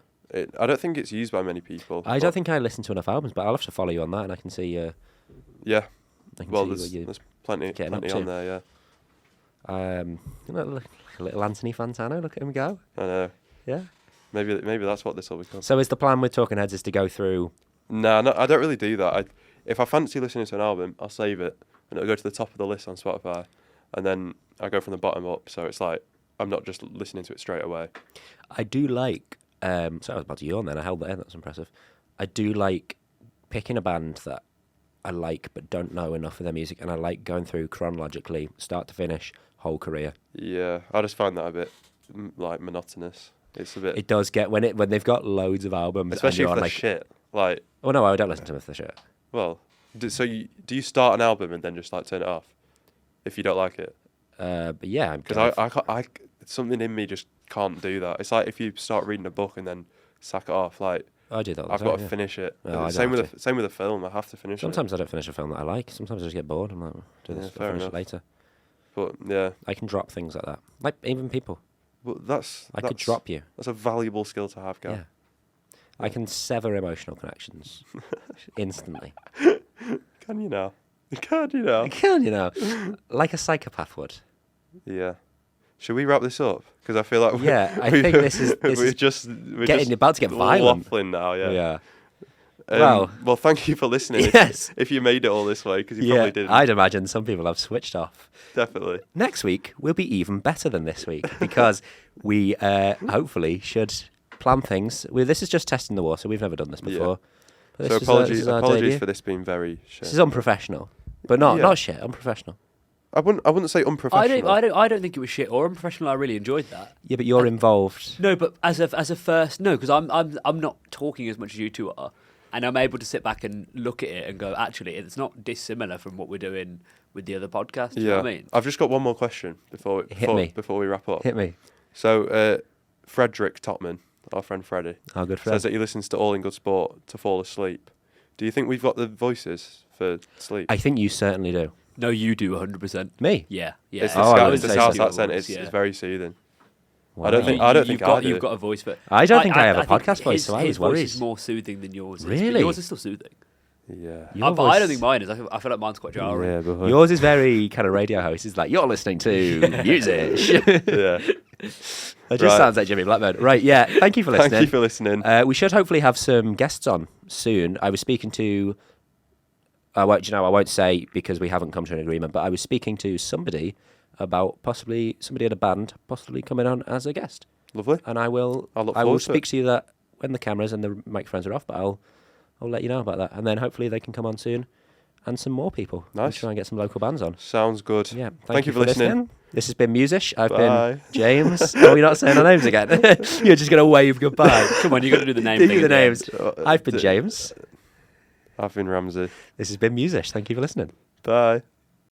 I don't think it's used by many people. I don't think I listen to enough albums, but I'll have to follow you on that, and I can see. Yeah. I can Well, see there's plenty on there. Yeah. Look, a little Anthony Fantano. Look at him go. I know. Yeah. Maybe that's what this will become. So is the plan with Talking Heads is to go through? No, I don't really do that. If I fancy listening to an album, I'll save it, and it'll go to the top of the list on Spotify, and then I go from the bottom up. So it's like I'm not just listening to it straight away. I do like. So I was about to yawn then. I held that in. That's impressive. I do like picking a band that I like but don't know enough of their music, and I like going through chronologically, start to finish, whole career. Yeah, I just find that a bit like monotonous. It's a bit. It does get when they've got loads of albums, especially if they're like, shit. Like. Oh no, I don't listen to them if they're shit. Well, do you start an album and then just like turn it off if you don't like it? But yeah, because I something in me just can't do that. It's like if you start reading a book and then sack it off. Like I do that. I've got to finish it. No, same with a film. I have to finish Sometimes I don't finish a film that I like. Sometimes I just get bored. I'm like, do this. I'll finish it later. But yeah, I can drop things like that. Like even people. Well, I could drop you. That's a valuable skill to have, Gav. Yeah. I can sever emotional connections instantly. Can you now? Can you now? Can you now? Like a psychopath would. Yeah. Should we wrap this up? Because I feel like I think this is we're about to get violent. Waffling now, yeah. Yeah. Well, thank you for listening. Yes. If you made it all this way, because you probably didn't. I'd imagine some people have switched off. Definitely. Next week will be even better than this week because we hopefully should plan things. This is just testing the water. We've never done this before. Yeah. So apologies for this being very shit. This is unprofessional, but not shit. Unprofessional. I wouldn't say unprofessional. I don't think it was shit or unprofessional. I really enjoyed that. Yeah, but you're involved. No, but as a first, no, because I'm not talking as much as you two are, and I'm able to sit back and look at it and go, actually, it's not dissimilar from what we're doing with the other podcasts. You know what I mean? I've just got one more question before we wrap up. Hit me. So, Frederick Topman, our friend Freddie, our good friend, says that he listens to All in Good Sport to fall asleep. Do you think we've got the voices for sleep? I think you certainly do. No, you do 100%. Me? Yeah. It's the Scouse accent. It's very soothing. Wow. I don't think I do. You've got a voice for. I don't think I have a podcast voice, so I was worried. His voice is more soothing than yours. Really? Yours is still soothing. Yeah. But I don't think mine is. I feel like mine's quite jarring. Yeah, but yours is very kind of radio host. It's like, you're listening to Musish. Yeah. That just sounds like Jimmy Blackburn. Right, yeah. Thank you for listening. Thank you for listening. We should hopefully have some guests on soon. I was speaking to... I won't say because we haven't come to an agreement, but I was speaking to somebody about possibly somebody in a band possibly coming on as a guest. Lovely. And I will speak to you that when the cameras and the microphones are off, but I'll let you know about that. And then hopefully they can come on soon and some more people. Nice. We'll try and get some local bands on. Sounds good. Yeah. Thank you for listening. This has been Musish. I've been James. Are we not saying our names again? You're just going to wave goodbye. Come on, you've got to do the name. Do the names. I've been James. I've been Ramsay. This has been Musish. Thank you for listening. Bye.